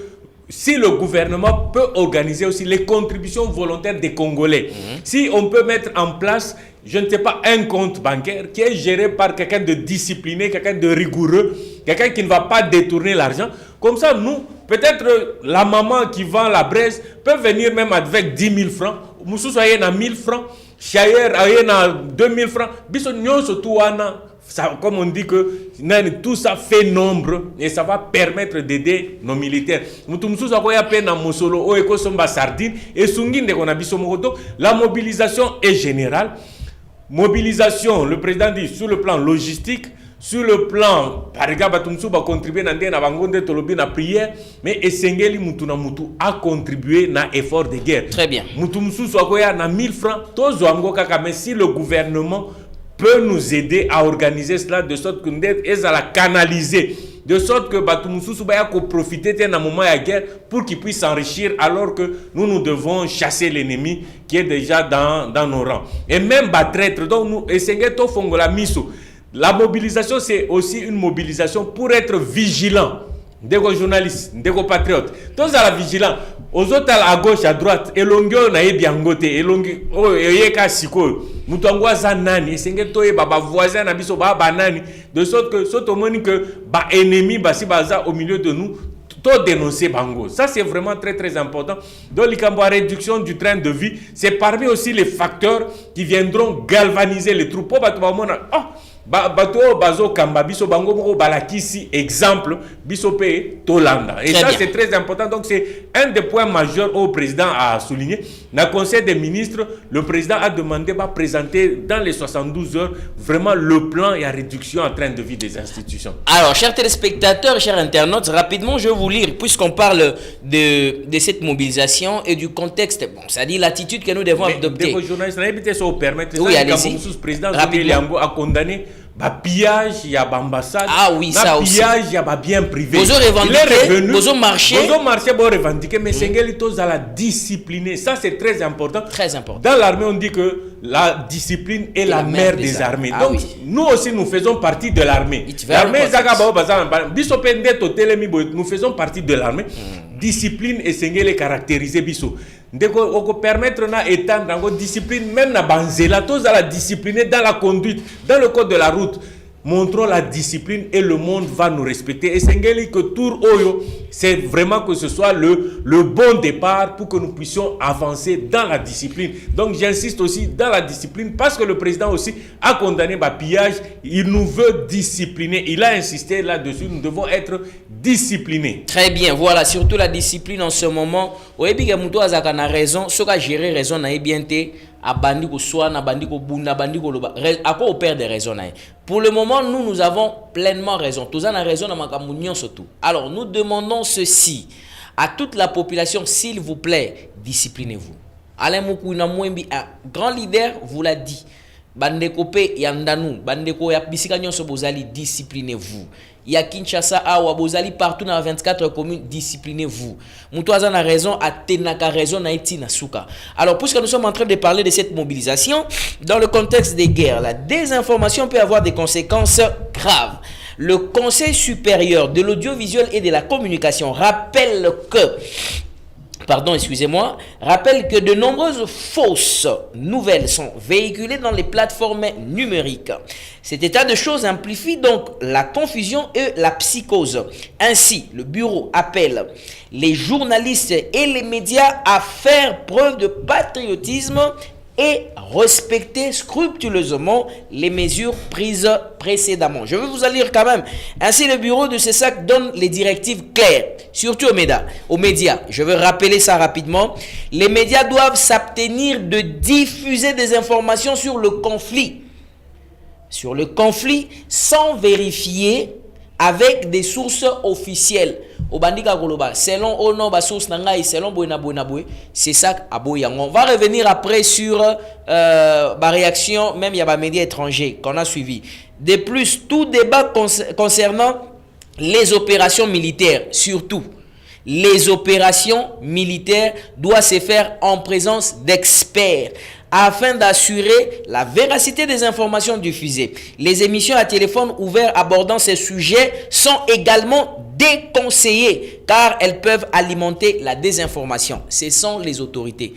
Speaker 2: si le gouvernement peut organiser aussi les contributions volontaires des Congolais, si on peut mettre en place, je ne sais pas, un compte bancaire qui est géré par quelqu'un de discipliné, quelqu'un de rigoureux, quelqu'un qui ne va pas détourner l'argent. Comme ça, nous, peut-être la maman qui vend la braise peut venir même avec 10 000 francs. Moussou soyez na 1000 francs, Chayer aye na 2000 francs. Biso nyonso tuana, comme on dit que tout ça fait nombre et ça va permettre d'aider nos militaires. Moutoumsou sokoya pe na mosolo o eko somba sardine et sunginde kona biso mokoto. La mobilisation est générale. Mobilisation, le président dit sur le plan logistique, sur le plan, par exemple, Batumsou va contribuer dans la prière, mais Essengeli Mutuna Mutu a contribué dans l'effort de guerre.
Speaker 1: Très bien.
Speaker 2: Mutumsou soit na 1000 francs, mais si le gouvernement peut nous aider à organiser cela de sorte que nous allons la canaliser, de sorte que Batumsou soit profiter d'un moment de guerre pour qu'il puisse s'enrichir alors que nous devons chasser l'ennemi qui est déjà dans nos rangs. Et même traître, donc nous, Essengeli Tofongola Miso. La mobilisation, c'est aussi une mobilisation pour être vigilant. Des journalistes, des patriotes. Tous à la vigilance. Aux autres à gauche, à droite. Et l'ongio na ebiangote. Et l'ongio, oh, et siko. Mutangwa zanani. Et c'est que baba voisin na biso ba banani. De sorte que, que ba ennemi basi baza au milieu de nous. Tout dénoncer bango. Ça, c'est vraiment très, très important. Donc, la réduction du train de vie, c'est parmi aussi les facteurs qui viendront galvaniser les troupes. Bato bazo kamba biso bango moko balakisi exemple biso pe tolanda et très ça bien. C'est très important. Donc c'est un des points majeurs au président a souligné. Dans le conseil des ministres, le président a demandé de présenter dans les 72 heures vraiment le plan et la réduction en train de vie des institutions. Alors
Speaker 1: chers téléspectateurs, chers internautes, rapidement je vais vous lire puisqu'on parle de cette mobilisation et du contexte. Bon, ça dit l'attitude que nous devons adopter.
Speaker 2: Des journalistes
Speaker 1: oui, allez-y.
Speaker 2: Le président a condamné pillage, il y a l'ambassade.
Speaker 1: Ah oui, ça aussi.
Speaker 2: Pillage, il y a bien privé.
Speaker 1: Vous avez revendiqué, vous avez marché.
Speaker 2: Vous avez marché, vous avez revendiqué, mais Sengeli tous à la discipliner. Ça, c'est très important.
Speaker 1: Très important.
Speaker 2: Dans l'armée, on dit que la discipline est la mère des armées. Donc, oui. Nous aussi, nous faisons partie de l'armée. L'armée, nous faisons partie de l'armée. Discipline et Sengeli caractériser biso. On peut permettre na étendre la discipline même na banzela tous à la discipliner dans la conduite dans le code de la route. Montrons la discipline et le monde va nous respecter. Et Sengeli que tour oyo, c'est vraiment que ce soit le bon départ pour que nous puissions avancer dans la discipline. Donc j'insiste aussi dans la discipline parce que le président aussi a condamné le pillage. Il nous veut discipliner. Il a insisté là-dessus. Nous devons être disciplinés.
Speaker 1: Très bien. Voilà, surtout la discipline en ce moment. Oyebi ke muto azaka na raison, soka gérer raison na ebienté. Abandi ko soana, abandi ko bunda, abandi ko loba. À quoi on perd des raisons? Pour le moment, nous avons pleinement raison. Tous en a raison dans ma surtout. Alors, nous demandons ceci à toute la population, s'il vous plaît, disciplinez-vous. Alain Moukouina Mouembi, un grand leader, vous l'a dit. Bandeko pe yandanou, bandeko ya bisika nyonso bozali, disciplinez-vous. Il y a Kinshasa, Awa, Bozali, partout dans 24 communes, disciplinez-vous. Moutouazan a raison, Atenaka raison, Naïti Nasuka. Alors, puisque nous sommes en train de parler de cette mobilisation, dans le contexte des guerres, la désinformation peut avoir des conséquences graves. Le Conseil supérieur de l'audiovisuel et de la communication rappelle que rappelle que de nombreuses fausses nouvelles sont véhiculées dans les plateformes numériques. Cet état de choses amplifie donc la confusion et la psychose. Ainsi, le bureau appelle les journalistes et les médias à faire preuve de patriotisme et respecter scrupuleusement les mesures prises précédemment. Je vais vous en lire quand même. Ainsi, le bureau de CESAC donne les directives claires, surtout aux médias. Je vais rappeler ça rapidement. Les médias doivent s'abstenir de diffuser des informations sur le conflit. sur le conflit sans vérifier avec des sources officielles. Selon Ono, source nangai, selon c'est ça à Boyango. On va revenir après sur ma réaction, même il y a des médias étrangers qu'on a suivi. De plus, tout débat concernant les opérations militaires, surtout les opérations militaires, doit se faire en présence d'experts afin d'assurer la véracité des informations diffusées. Les émissions à téléphone ouvert abordant ces sujets sont également déconseillées car elles peuvent alimenter la désinformation. Ce sont les autorités.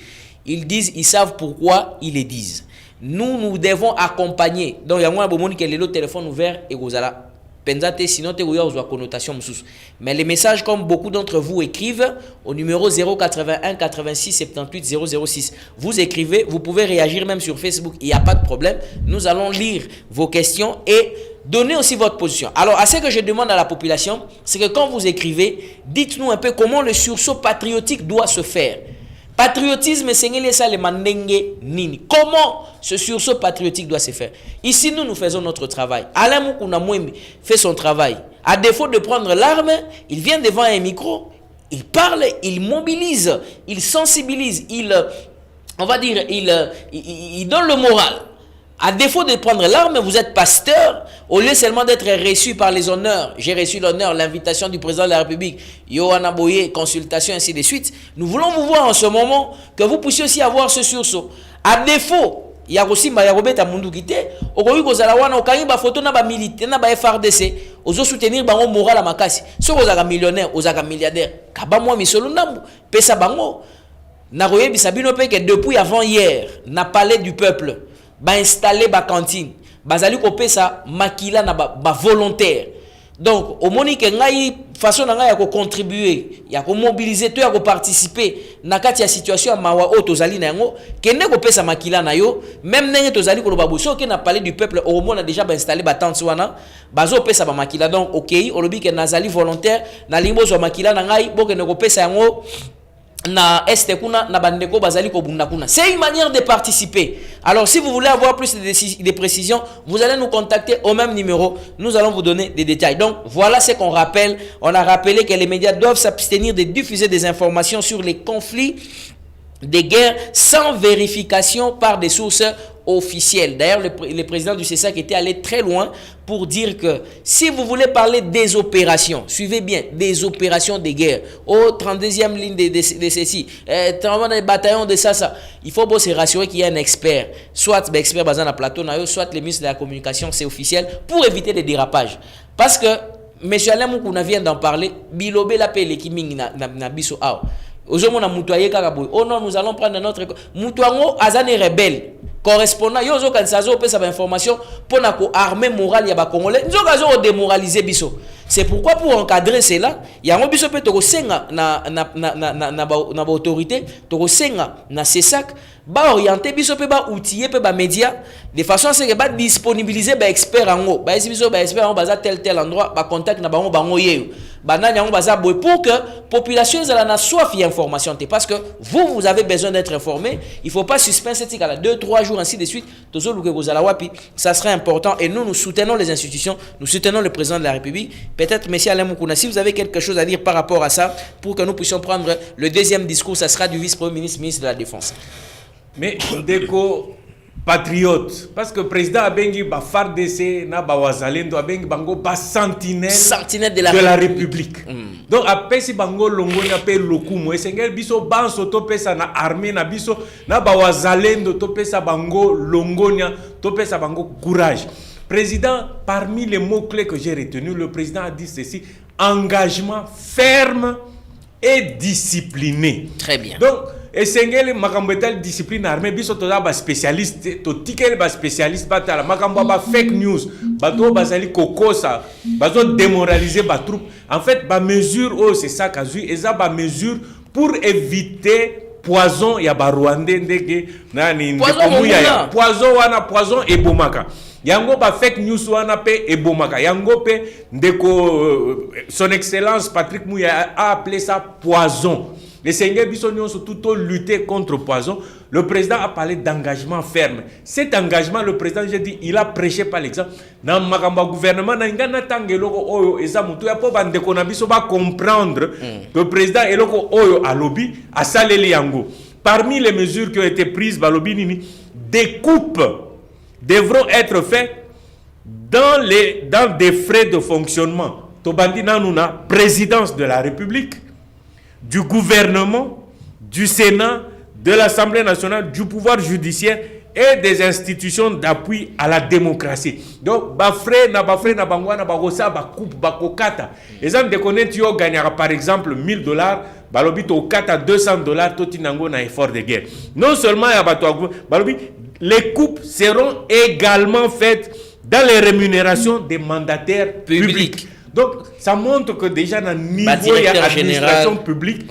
Speaker 1: Ils disent, ils savent pourquoi ils les disent. Nous devons accompagner. Donc, il y a un moment qui est le téléphone ouvert et vous allez pensez sinon tu as une connotation. Mais les messages, comme beaucoup d'entre vous écrivent au numéro 081 86 78 006, vous écrivez, vous pouvez réagir même sur Facebook, il n'y a pas de problème. Nous allons lire vos questions et donner aussi votre position. Alors, à ce que je demande à la population, c'est que quand vous écrivez, dites-nous un peu comment le sursaut patriotique doit se faire. Patriotisme, c'est le mandenge nini. Comment ce sursaut patriotique doit se faire? Ici, nous faisons notre travail. Alain Moukouna Mouembi fait son travail. À défaut de prendre l'arme, il vient devant un micro, il parle, il mobilise, il sensibilise, il donne le moral. À défaut de prendre l'arme, vous êtes pasteur, au lieu seulement d'être reçu par les honneurs. J'ai reçu l'honneur, l'invitation du président de la République, Yohanna Boye, consultation, ainsi de suite. Nous voulons vous voir en ce moment, que vous puissiez aussi avoir ce sursaut. À défaut, il y a aussi Mayarobeta Mundukite, au Koyi Kozalawana, au Kayi Bafoto, na ba militaire, na ba FRDC, ozo soutenir bango moral à Makasi. Si vous êtes millionnaire, vous êtes milliardaire, Kabamwa Misolo Nambu, Pesa Bango, Naroye Bisabino Peke, depuis avant hier, n'a parlé du peuple. Ba installer ba cantine bazali ko pesa makila na ba volontaire. Donc au moni ke ngai façon na ngai ya ko contribuer ya ko mobiliser to ya ko participer na kati ya situation ya mawa o tozali na yango kende ko pesa makila na yo même ndenge tozali ko loba boso ke na parler du peuple au moins déjà ba installer ba tente wana bazo pesa ba makila. Donc OK olobi ke nazali volontaire na limbo zo makila na ngai bo ke ne ko pesa yango na este kuna na bandeko bazali ko bunda kuna. C'est une manière de participer. Alors si vous voulez avoir plus de précisions, vous allez nous contacter au même numéro. Nous allons vous donner des détails. Donc voilà ce qu'on rappelle. On a rappelé que les médias doivent s'abstenir de diffuser des informations sur les conflits des guerres sans vérification par des sources officielles. D'ailleurs, le président du CESAC était allé très loin pour dire que si vous voulez parler des opérations, suivez bien, des opérations de guerre, au 32e ligne de ceci, des bataillons de ça, il faut se rassurer qu'il y a un expert, soit l'expert basé dans le plateau, soit le ministre de la Communication, c'est officiel, pour éviter les dérapages. Parce que, M. Alain Moukouna vient d'en parler, Bilobe l'appelle qui ming na biso ao. Aujourd'hui, oh non, nous allons prendre notre Moutouango azane rebelle correspondant yozo kansazo pesa ba information pour na ko armer moral ya ba congolais nzokazo démoraliser biso. C'est pourquoi pour encadrer cela, il y a un biso pe to senga na autorité, to senga na CESAC ba orienter biso pe ba outiller pe ba média de façon à ce que ba disponibiliser ba expert ango. Ba biso ba expert ango baza tel endroit ba contact na bango yeyo. Banani yango baza boy pour que population ezala na soif d'information parce que vous avez besoin d'être informé. Il faut pas suspendre cette à 2-3 jours ainsi de suite. Ça serait important et nous soutenons les institutions, nous soutenons le président de la République. Peut-être monsieur Alain Moukouna, si vous avez quelque chose à dire par rapport à ça pour que nous puissions prendre le deuxième discours, ça sera du vice-premier ministre, ministre de la Défense.
Speaker 2: Mais déco patriote parce que président abengi ba FARDC na ba wazalendo abengi bango ba sentinelle
Speaker 1: de la
Speaker 2: République. Donc après si bango longonya pe lokumu esengel biso banso to pesa na armée na biso na ba wazalendo to pesa bango longonya to pesa bango courage. Président, parmi les mots clés que j'ai retenus, le président a dit ceci: engagement ferme et discipliné.
Speaker 1: Très bien.
Speaker 2: Donc esengeli makambo etal discipline armée biso to ba spécialiste to tikeli ba spécialiste batala makambo ba fake news bato bazali kokosa bazo démoraliser ba troupe. En fait ba mesure oh c'est ça kazui eza ba mesure pour éviter poison ya ba Rwandais ndeke nani ndekuya poison ebomaka yango ba fake news wana pe ebomaka yango pe ndeko son excellence Patrick Mouya a appelé ça poison. Les Seigneurs Bissonion sont tout lutter contre poison. Le président a parlé d'engagement ferme. Cet engagement, le président, j'ai dit, il a prêché par l'exemple. Dans le gouvernement, il y a comprendre que le président est à lobby, à Salé Yango. Parmi les mesures qui ont été prises par lobby, des coupes devront être faites dans des frais de fonctionnement. Tobandi Nanouna, présidence de la République, du gouvernement, du Sénat, de l'Assemblée nationale, du pouvoir judiciaire et des institutions d'appui à la démocratie. Donc, bafre na bangwa na bagosa ba coupe ba kokata. Exemple de connaître tu gagnera par exemple $1000, balobi to kata $200 to tinango na effort de guerre. Non seulement ya bato balobi les coupes seront également faites dans les rémunérations des mandataires publics. Donc, ça montre que déjà dans le niveau de l'administration publique,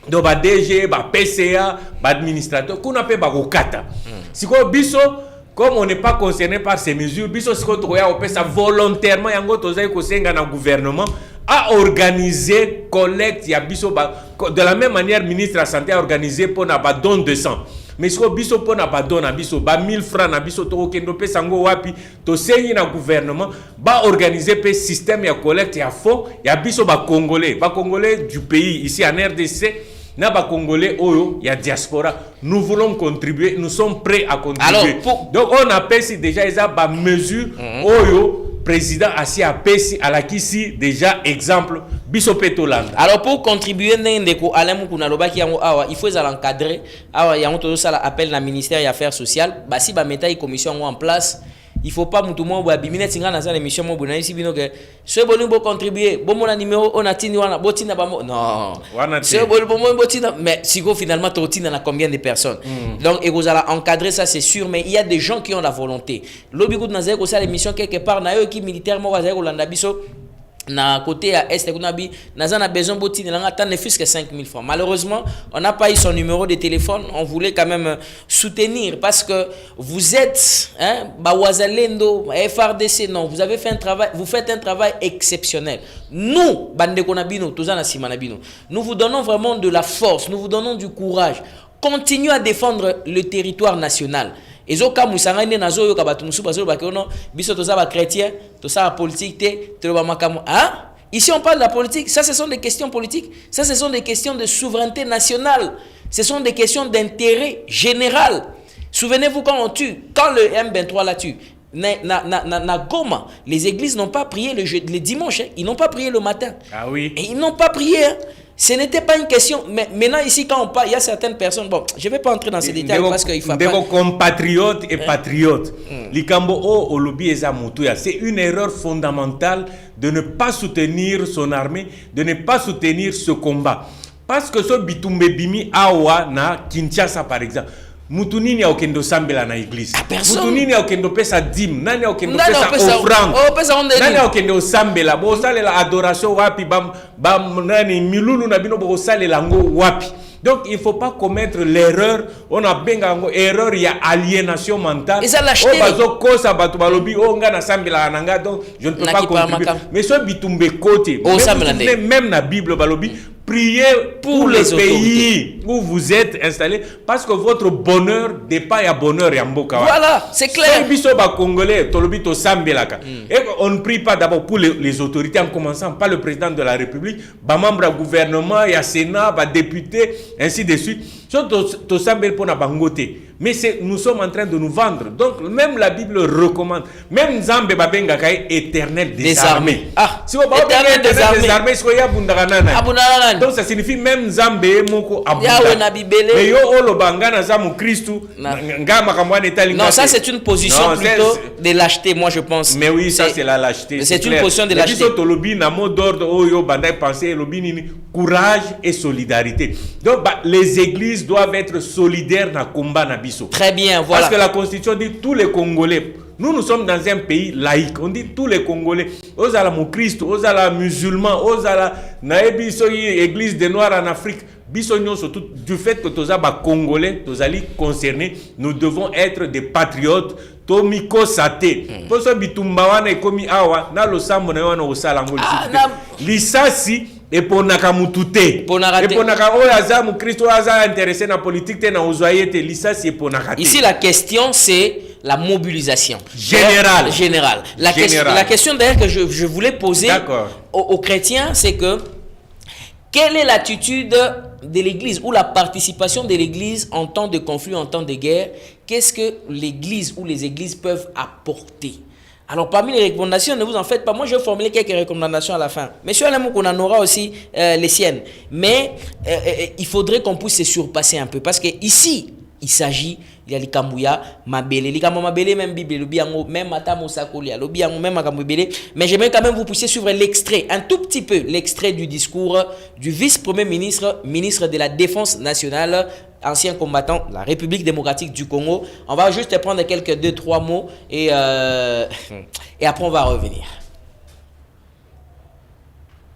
Speaker 2: donc DG, PCA, administrateur, qu'on appelle Kata. Si comme on n'est pas concerné par ces mesures, biso si on peut ça volontairement, le gouvernement a organisé collecte, de la même manière, le ministre de la Santé a organisé pour un don de sang. Mais si on biso pour na badon na biso ba 1000 francs na biso to kendo pe sango wapi to senyi na gouvernement ba organiser pe système ya collecte ya fond ya biso ba congolais du pays ici en RDC na ba congolais oyo ya diaspora. Nous voulons contribuer, nous sommes prêts à contribuer. Alors, donc on appelle si déjà ils a ba mesure oyo président assis à Pessi à la Kisi déjà exemple biso petolanda.
Speaker 1: Alors pour contribuer ndeko alamu kuna lobaki yango awa il faut l'encadrer awa yango to sala appel na ministère des affaires sociales ba si ba meta une commission en place. Il faut pas mutu mo ba bimine tinga na za émission mo bona ici bino que ce bonu bo contribuer bon mon numéro on a tini wana botina ba mo non ce bonu bo mo botina mais siko finalement totina na combien de personnes donc et vous allez encadrer ça c'est sûr mais il y a des gens qui ont la volonté lobi ko na za ko sala émission quelque part na yo qui militaire mo za ko landa biso na côté à est kunabi nazana besoin botine langa tant ne fût que 5000 francs. Malheureusement, on n'a pas eu son numéro de téléphone, on voulait quand même soutenir parce que vous êtes Bawazalendo, FRDC non, vous avez fait un travail, vous faites un travail exceptionnel. Nous, Bande Konabino, Tozana Simanabino, nous vous donnons vraiment de la force, nous vous donnons du courage. Continuez à défendre le territoire national. Et zo ka musanga ne nazo yo ka batu musu bazo ba kono biso to za ba chrétien to za politique te ba makamu ici on parle de la politique, ça ce sont des questions politiques, ça ce sont des questions de souveraineté nationale, ce sont des questions d'intérêt général. Souvenez-vous quand on tue, quand le M23 la tue na Goma, les églises n'ont pas prié le dimanche, hein, ils n'ont pas prié le matin.
Speaker 2: Ah oui.
Speaker 1: Et ils n'ont pas prié. Hein. Ce n'était pas une question. Mais maintenant, ici, quand on parle, il y a certaines personnes. Bon, je ne vais pas entrer dans ces détails parce qu'il faut pas.
Speaker 2: Vos compatriotes et patriotes. Likambo o lobby ezamutuya. C'est une erreur fondamentale de ne pas soutenir son armée, de ne pas soutenir ce combat. Parce que ce bitumbe bimi awa na Kinshasa, par exemple. Mutunini okendo sambela na église. Mutunini okendo pesa dim, nani okendo pesa offrande. Nani okendo sambela, bo salela adoration wapi bam nani milulu na bino bo salela ngo wapi. Donc il faut pas commettre l'erreur, on a benga ngo erreur ya aliénation mentale. O bazo kosa batu balobi o nga na sambela nanga donc je ne peux pas contribuer. Mais ce bitumbe côté, même na Bible balobi priez pour les pays où vous êtes installés parce que votre bonheur dépend à bonheur yamboka.
Speaker 1: Voilà, c'est clair.
Speaker 2: Congolais, et on ne prie pas d'abord pour les autorités en commençant par le président de la République, ba membre du gouvernement, ya Sénat, ba député, ainsi de suite. Mais nous sommes en train de nous vendre. Donc même la Bible recommande. Même Nzambe babenga kay éternel désarmé. Si vous éternel désarmé, donc ça signifie même Nzambe moko abunda. Mais yo olo bangana zamu Christu ngama kamwana etali.
Speaker 1: Non, ça c'est une position plutôt de lâcheté, moi je pense.
Speaker 2: Mais oui, ça c'est la lâcheté.
Speaker 1: C'est une position de lâcheté.
Speaker 2: Biso tolobi na mot d'ordre oyo bandai penser lobi nini courage et solidarité. Donc les églises doivent être solidaires dans le combat na biso.
Speaker 1: Très bien, voilà.
Speaker 2: Parce que la Constitution dit tous les Congolais. Nous sommes dans un pays laïque. On dit tous les Congolais. Osala mon Christ, osala musulman, osala naebi soyi église des Noirs en Afrique. Bisognon surtout du fait que tous les Congolais, tous les concernés, nous devons être des patriotes. Tomiko sate. Pour ce bitumba wana ekomi awa na losambo na wana osala ngo. Lisasi Et pour Nakamutute.
Speaker 1: Pour Narate.
Speaker 2: Et pour Nakamu Christo Aza intéressé dans la politique, dans Ozoye, Lisa, c'est pour Nakate.
Speaker 1: Ici, la question, c'est la mobilisation.
Speaker 2: Générale.
Speaker 1: La question d'ailleurs que je voulais poser aux chrétiens, c'est que quelle est l'attitude de l'Église ou la participation de l'Église en temps de conflit, en temps de guerre? Qu'est-ce que l'Église ou les églises peuvent apporter? Alors, parmi les recommandations, ne vous en faites pas. Moi, je vais formuler quelques recommandations à la fin. Monsieur Alamou, on en aura aussi les siennes. Mais il faudrait qu'on puisse se surpasser un peu. Parce qu'ici, il s'agit, il y a les Kamouya, Mabele. Les Kamouya Mabele, même Bible, le Biango, même Matamo Sakolia, le Biango, même Makamouya. Mais j'aimerais quand même vous puissiez suivre l'extrait, un tout petit peu, l'extrait du discours du vice-premier ministre, ministre de la Défense nationale, ancien combattant de la République démocratique du Congo. On va juste prendre quelques 2-3 mots et après on va revenir.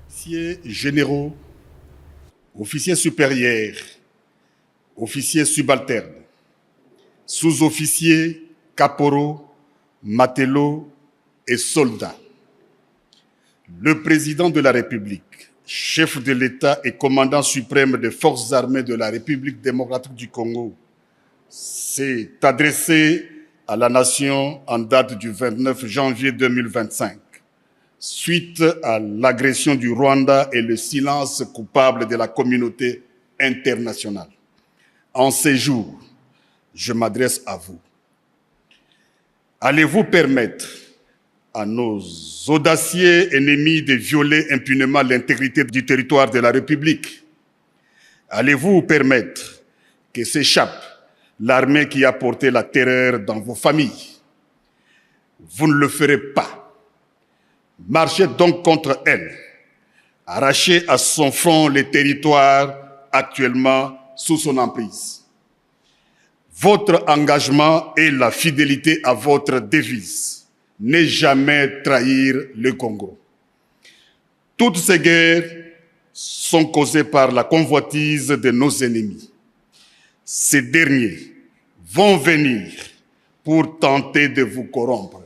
Speaker 4: Officiers généraux, officiers supérieurs, officiers subalternes, sous-officiers, caporaux, matelots et soldats. Le président de la République, chef de l'État et commandant suprême des forces armées de la République démocratique du Congo, s'est adressé à la nation en date du 29 janvier 2025, suite à l'agression du Rwanda et le silence coupable de la communauté internationale. En ces jours, je m'adresse à vous. Allez-vous permettre à nos audacieux ennemis de violer impunément l'intégrité du territoire de la République? Allez-vous permettre que s'échappe l'armée qui a porté la terreur dans vos familles? Vous ne le ferez pas. Marchez donc contre elle. Arrachez à son front les territoires actuellement sous son emprise. Votre engagement et la fidélité à votre devise: ne jamais trahir le Congo. Toutes ces guerres sont causées par la convoitise de nos ennemis. Ces derniers vont venir pour tenter de vous corrompre.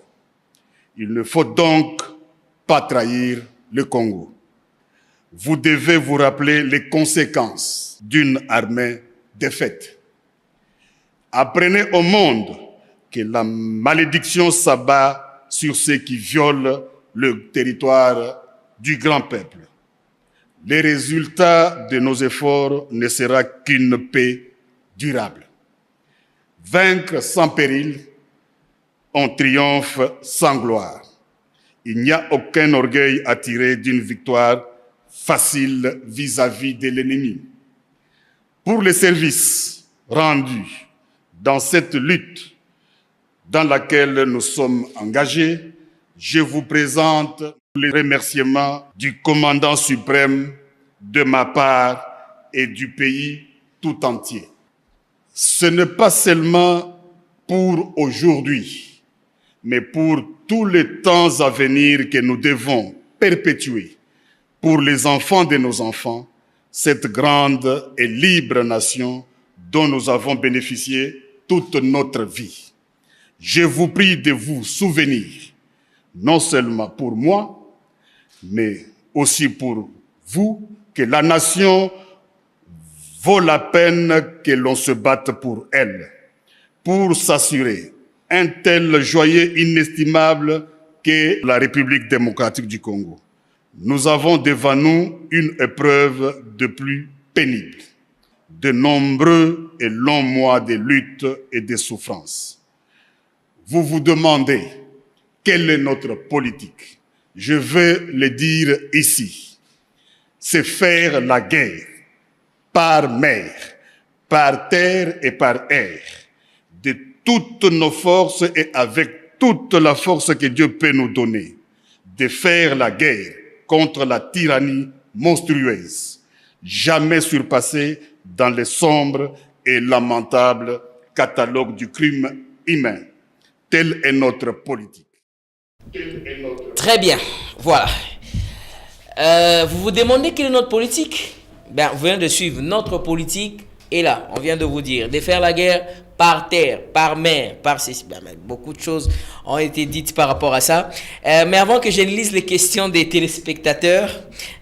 Speaker 4: Il ne faut donc pas trahir le Congo. Vous devez vous rappeler les conséquences d'une armée défaite. Apprenez au monde que la malédiction s'abat sur ceux qui violent le territoire du grand peuple. Les résultats de nos efforts ne sera qu'une paix durable. Vaincre sans péril, on triomphe sans gloire. Il n'y a aucun orgueil à tirer d'une victoire facile vis-à-vis de l'ennemi. Pour les services rendus dans cette lutte dans laquelle nous sommes engagés, je vous présente les remerciements du commandant suprême de ma part et du pays tout entier. Ce n'est pas seulement pour aujourd'hui, mais pour tous les temps à venir que nous devons perpétuer pour les enfants de nos enfants, cette grande et libre nation dont nous avons bénéficié toute notre vie. Je vous prie de vous souvenir, non seulement pour moi, mais aussi pour vous, que la nation vaut la peine que l'on se batte pour elle, pour s'assurer un tel joyau inestimable qu'est la République démocratique du Congo. Nous avons devant nous une épreuve de plus pénible, de nombreux et longs mois de lutte et de souffrance. Vous vous demandez quelle est notre politique. Je veux le dire ici. C'est faire la guerre par mer, par terre et par air, de toutes nos forces et avec toute la force que Dieu peut nous donner, de faire la guerre contre la tyrannie monstrueuse, jamais surpassée dans les sombres et lamentables catalogues du crime humain. Telle est notre politique.
Speaker 1: Très bien, voilà. Vous vous demandez quelle est notre politique? Vous venez de suivre. Notre politique est là. On vient de vous dire de faire la guerre par terre, par mer, par ceci. Beaucoup de choses ont été dites par rapport à ça. Mais avant que je ne lise les questions des téléspectateurs,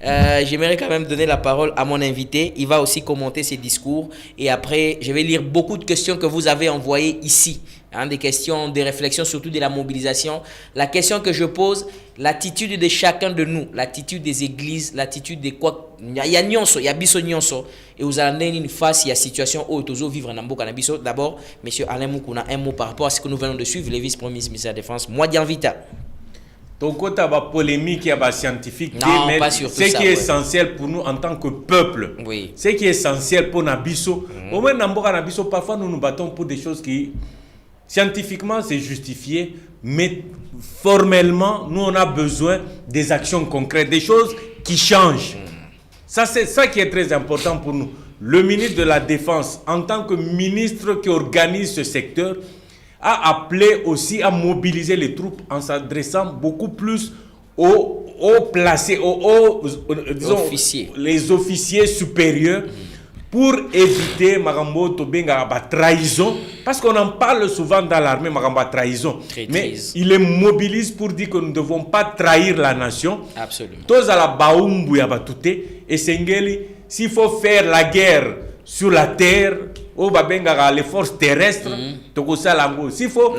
Speaker 1: j'aimerais quand même donner la parole à mon invité. Il va aussi commenter ses discours. Et après, je vais lire beaucoup de questions que vous avez envoyées ici. Des questions, des réflexions, surtout de la mobilisation. La question que je pose, l'attitude de chacun de nous, l'attitude des églises, l'attitude de quoi. Il y a nyonso, il y a biso nyonso. Et vous allez une face, il y a situation où toujours vivre en Mboka Nabiso. D'abord, M. Alain Moukouna, un mot par rapport à ce que nous venons de suivre, le vice-premier ministre de la Défense, Mwadian Vita.
Speaker 2: Donc, il y a polémique, il y a scientifique,
Speaker 1: non,
Speaker 2: mais
Speaker 1: pas surtout
Speaker 2: ce qui
Speaker 1: ça,
Speaker 2: est essentiel pour nous en tant que peuple,
Speaker 1: oui.
Speaker 2: Ce qui est essentiel pour Nabiso, au moins Namboka Nabiso, parfois nous nous battons pour des choses qui, scientifiquement, c'est justifié, mais formellement, nous on a besoin des actions concrètes, des choses qui changent. Ça, c'est ça qui est très important pour nous. Le ministre de la Défense, en tant que ministre qui organise ce secteur, a appelé aussi à mobiliser les troupes en s'adressant beaucoup plus aux placés, disons, les officiers supérieurs, pour éviter Marambo Tobenga trahison, parce qu'on en parle souvent dans l'armée, Marambo trahison. Mais il les mobilise pour dire que nous ne devons pas trahir la nation.
Speaker 1: Absolument.
Speaker 2: Tous à la baumbu ya batute et sengeli, s'il faut faire la guerre sur la terre, au babenga les forces terrestres, s'il faut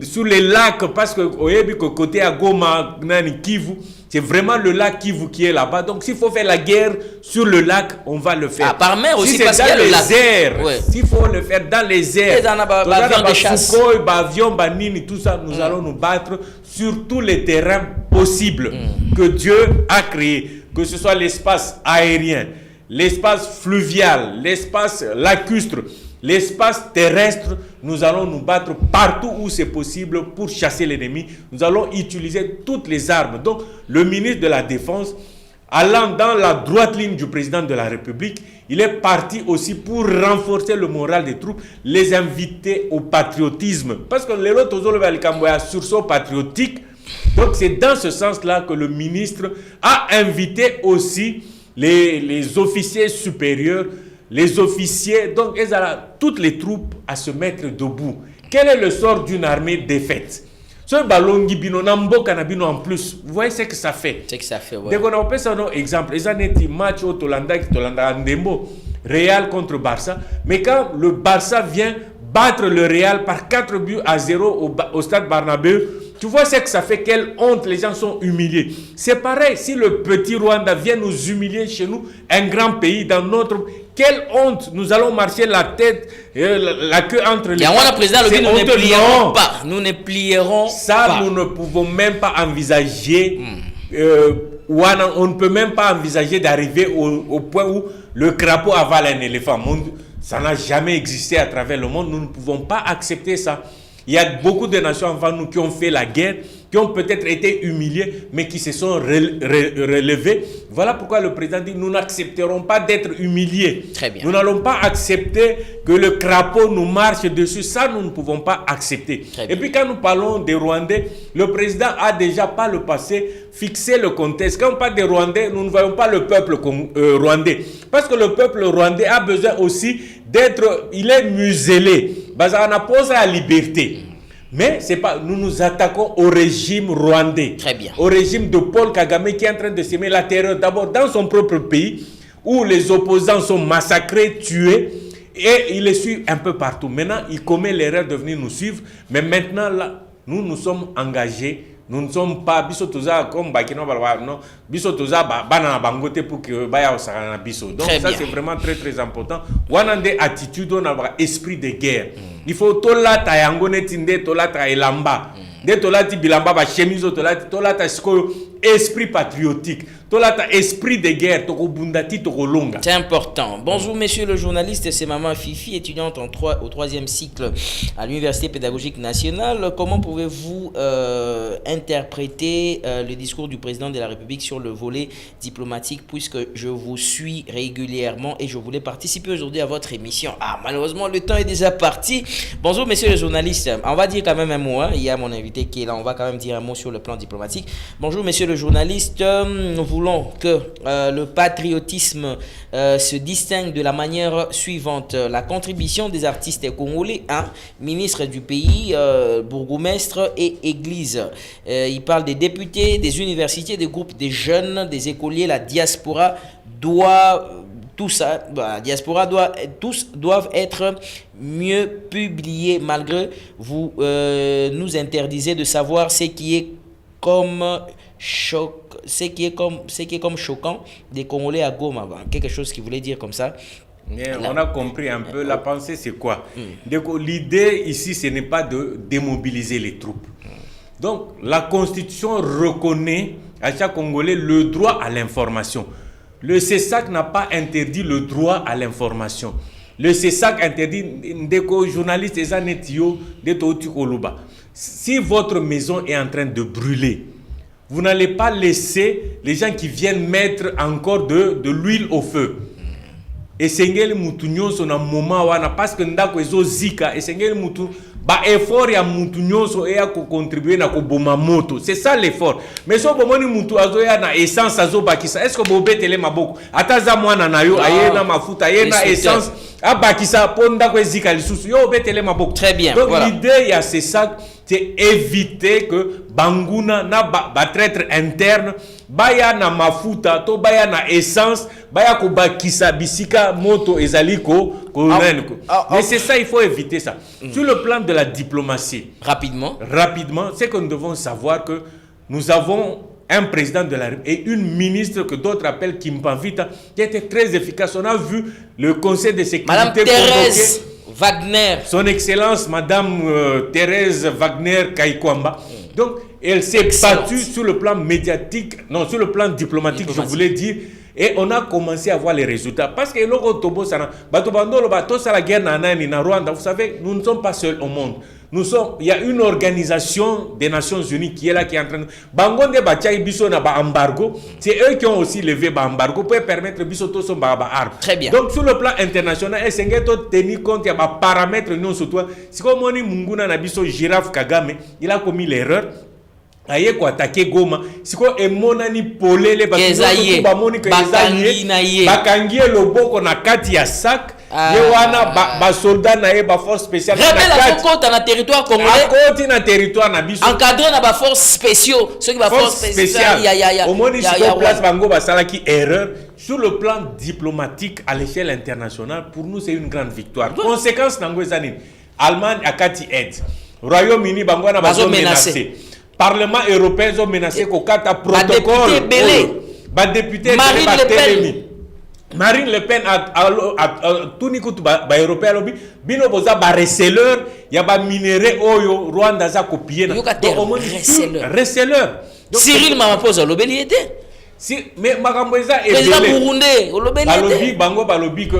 Speaker 2: sur les lacs, parce que au côté à Goma, Kivu, c'est vraiment le lac Kivu qui est là-bas. Donc s'il faut faire la guerre sur le lac, on va le faire.
Speaker 1: Par mer aussi,
Speaker 2: si
Speaker 1: parce
Speaker 2: c'est
Speaker 1: qu'il y a
Speaker 2: dans
Speaker 1: le lac.
Speaker 2: Les airs, ouais. S'il faut le faire dans les airs,
Speaker 1: avions de chasse.
Speaker 2: Avions, banini, tout ça, nous allons nous battre sur tous les terrains possibles que Dieu a créés, que ce soit l'espace aérien, l'espace fluvial, l'espace lacustre, l'espace terrestre. Nous allons nous battre partout où c'est possible pour chasser l'ennemi. Nous allons utiliser toutes les armes. Donc, le ministre de la Défense, allant dans la droite ligne du président de la République, il est parti aussi pour renforcer le moral des troupes, les inviter au patriotisme. Parce que les autres ont un sursaut patriotique. Donc, c'est dans ce sens-là que le ministre a invité aussi les officiers supérieurs, les officiers, donc toutes les troupes à se mettre debout. Quel est le sort d'une armée défaite? Ce ballon Gibino, Nambo Kanabino en plus, vous voyez ce que ça fait?
Speaker 1: C'est que ça fait, ouais.
Speaker 2: Dès qu'on a fait ça, un exemple, les années match au Tolanda Ndembo, Real contre Barça, mais quand le Barça vient battre le Real par 4-0 au stade Barnabéu, tu vois ce que ça fait, quelle honte, les gens sont humiliés. C'est pareil, si le petit Rwanda vient nous humilier chez nous, un grand pays dans notre... Quelle honte, nous allons marcher la tête, la queue entre les...
Speaker 1: Et on a président, nous ne plierons pas. Nous ne plierons
Speaker 2: ça,
Speaker 1: pas.
Speaker 2: Nous ne pouvons même pas envisager... on ne peut même pas envisager d'arriver au point où le crapaud avale un éléphant. Ça n'a jamais existé à travers le monde. Nous ne pouvons pas accepter ça. Il y a beaucoup de nations avant nous qui ont fait la guerre, qui ont peut-être été humiliés, mais qui se sont relevés. Voilà pourquoi le président dit, nous n'accepterons pas d'être humiliés.
Speaker 1: Très bien.
Speaker 2: Nous n'allons pas accepter que le crapaud nous marche dessus. Ça, nous ne pouvons pas accepter. Et puis quand nous parlons des Rwandais, le président a déjà par le passé fixé le contexte. Quand on parle des Rwandais, nous ne voyons pas le peuple rwandais. Parce que le peuple rwandais a besoin aussi d'être, il est muselé. On a posé la liberté. Mais c'est pas, nous nous attaquons au régime rwandais.
Speaker 1: Très bien.
Speaker 2: Au régime de Paul Kagame qui est en train de semer la terreur d'abord dans son propre pays, où les opposants sont massacrés, tués, et il les suit un peu partout. Maintenant, il commet l'erreur de venir nous suivre, mais maintenant, là, nous sommes engagés. Nous ne sommes pas bisotoza comme Bakino Balwa, non, bisotoza banana bangote pour que baya osarana biso. Donc ça c'est vraiment très très important. Wanande attitude on a esprit de guerre. Il faut tola ta yangone tinde tola ta elamba. De tola ti bilamba ba chemizo tola ta esprit patriotique. Tola ta esprit de guerre toko bundati toko longa.
Speaker 1: C'est important. Bonjour monsieur le journaliste, c'est maman Fifi, étudiante au 3e cycle à l'Université pédagogique nationale. Comment pouvez-vous interpréter le discours du président de la République sur le volet diplomatique, puisque je vous suis régulièrement et je voulais participer aujourd'hui à votre émission. Malheureusement, le temps est déjà parti. Bonjour, monsieur le journaliste. On va dire quand même un mot. Il y a mon invité qui est là. On va quand même dire un mot sur le plan diplomatique. Bonjour, monsieur le journaliste, nous voulons que le patriotisme se distingue de la manière suivante. La contribution des artistes congolais, ministre du pays, bourgmestre et église. Il parle des députés, des universités, des groupes des jeunes, des écoliers, la diaspora doit... Tout ça, tous doivent être mieux publiés malgré vous nous interdisez de savoir ce qui est comme choquant des Congolais à Goma. Quelque chose qui voulait dire comme ça.
Speaker 2: On a compris un peu. La pensée, c'est quoi? L'idée ici, ce n'est pas de démobiliser les troupes. Donc, la Constitution reconnaît à chaque Congolais le droit à l'information. Le CESAC n'a pas interdit le droit à l'information. Le CESAC interdit des journalistes et anetio de Koluba. Si votre maison est en train de brûler, vous n'allez pas laisser les gens qui viennent mettre encore de l'huile au feu. Et sengeli mutu nyonso na moment wana parce que ndako ezo zika et sengeli mutu ba effort ya mutu nyonso e ya ko contribuer na ko boma moto. C'est ça l'effort. Mais so bomoni mutu azo ya na essence azo bakisa. Est-ce que bobetele maboko ataza mwana na yo ayena mafuta ayena essence abakisa ponda ko zika lisusu yo obetele maboko.
Speaker 1: Très bien.
Speaker 2: Donc
Speaker 1: voilà.
Speaker 2: l'idée ya c'est ça, c'est éviter que banguna na ba traître interne baya na mafuta to baya na essence baya ko bakisa bisika moto ezaliko mais c'est ça, il faut éviter ça. Sur le plan de la diplomatie, rapidement, c'est que nous devons savoir que nous avons un président de la République et une ministre que d'autres appellent Kimpavita qui était très efficace. On a vu le conseil de sécurité
Speaker 1: Madame Thérèse Wagner,
Speaker 2: son excellence Madame Thérèse Wagner Kaikwamba. Donc elle s'est battue sur le plan médiatique, non, sur le plan diplomatique. Je voulais dire. Et on a commencé à voir les résultats. Parce que vous savez, nous ne sommes pas seuls au monde. Il y a une organisation des Nations Unies qui est là, qui est en train de... C'est eux qui ont aussi levé l'embargo pour permettre de...
Speaker 1: Très bien.
Speaker 2: Donc sur le plan international, il faut tenir compte des paramètres. Si comme on dit, Munguna Nabiso Giraffe Kagame, il a commis l'erreur. Aye ko attaquer Goma siko emonani polele bakangi loboko na kati ya sac yewana ba soldat na ye ba force spéciale
Speaker 1: na kati na territoire congolais
Speaker 2: akoti na territoire na biso
Speaker 1: encadré na ba force spéciaux ceux qui ba force spéciale
Speaker 2: omoni siko place bango basala ki erreur sur le plan diplomatique à l'échelle internationale. Pour nous c'est une grande victoire. Conséquence nango ezani Allemagne akati aide, Royaume-Uni bango na bazo menacé, Parlement européen ont menacé qu'au cas de protocole. Député Marine Le Pen a tout ni kutu ba européen lobby bino boza ba receleur ya ba minéré oyo Rwanda za copier na receleur.
Speaker 1: Cyril Ramaphosa lobeli était.
Speaker 2: Si mais makambo eza
Speaker 1: président burundais
Speaker 2: lobby bango lobby que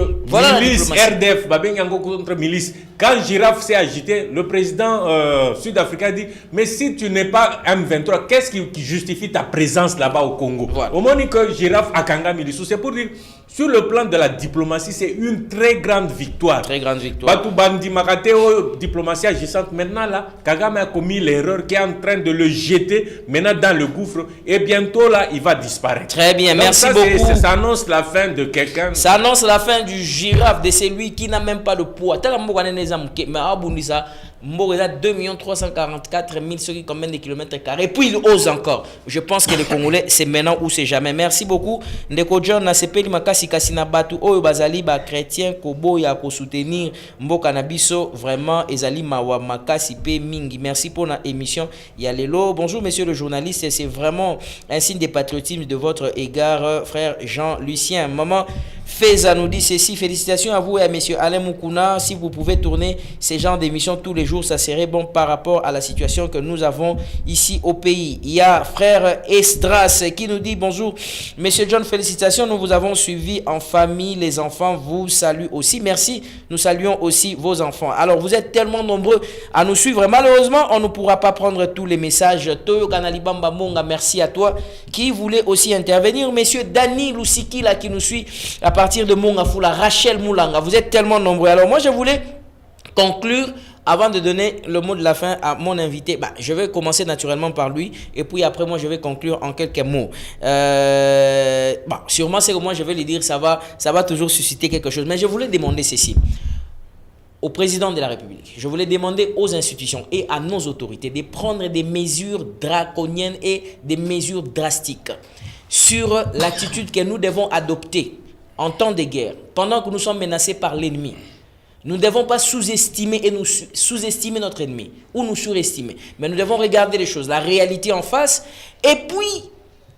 Speaker 2: milice RDF ba bengango contre milice. Quand Giraffe s'est agité, le président sud-africain dit mais si tu n'es pas M23, qu'est-ce qui justifie ta présence là-bas au Congo? Voilà. Au moment que Giraffe a Kanga Milisu, c'est pour dire sur le plan de la diplomatie, c'est une très grande victoire.
Speaker 1: Très grande victoire.
Speaker 2: Batou Bandi Makateo, diplomatie agissante. Maintenant là, Kagame a commis l'erreur qui est en train de le jeter maintenant dans le gouffre et bientôt là, il va disparaître.
Speaker 1: Très bien, donc, merci
Speaker 2: ça,
Speaker 1: beaucoup.
Speaker 2: Ça annonce la fin de quelqu'un.
Speaker 1: Ça annonce la fin du Giraffe, de celui qui n'a même pas de poids. Mais à Bundisa, Mboreza 2 344 000, ceux qui combien de kilomètres carrés. Et puis il ose encore. Je pense que les Congolais, c'est maintenant ou c'est jamais. Merci beaucoup. Ndeko John na sepeli makasi kasina batu oyo bazali ba chrétien kobo ya ko soutenir mboka na biso vraiment ezali mawa makasi pe mingi. Merci pour la émission ya lelo. Bonjour monsieur le journaliste, c'est vraiment un signe de patriotisme de votre égard frère Jean-Lucien. Maman Feza nous dit ceci, félicitations à vous et à monsieur Alain Moukouna. Si vous pouvez tourner ces genres d'émissions tous les jours, ça serait bon par rapport à la situation que nous avons ici au pays. Il y a frère Esdras qui nous dit bonjour monsieur John, félicitations, nous vous avons suivi en famille, les enfants vous saluent aussi. Merci, nous saluons aussi vos enfants. Alors vous êtes tellement nombreux à nous suivre, malheureusement on ne pourra pas prendre tous les messages. Toyo Kanalibamba Monga, merci à toi qui voulait aussi intervenir. Monsieur Dani Lusiki là qui nous suit à partir de Mongafula, Rachel Moulanga, vous êtes tellement nombreux. Alors moi je voulais conclure avant de donner le mot de la fin à mon invité, je vais commencer naturellement par lui et puis après moi je vais conclure en quelques mots. Sûrement c'est que moi je vais lui dire ça va toujours susciter quelque chose, mais je voulais demander ceci au président de la République, je voulais demander aux institutions et à nos autorités de prendre des mesures draconiennes et des mesures drastiques sur l'attitude que nous devons adopter en temps de guerre, pendant que nous sommes menacés par l'ennemi. Nous ne devons pas sous-estimer notre ennemi ou nous surestimer, mais nous devons regarder les choses, la réalité en face, et puis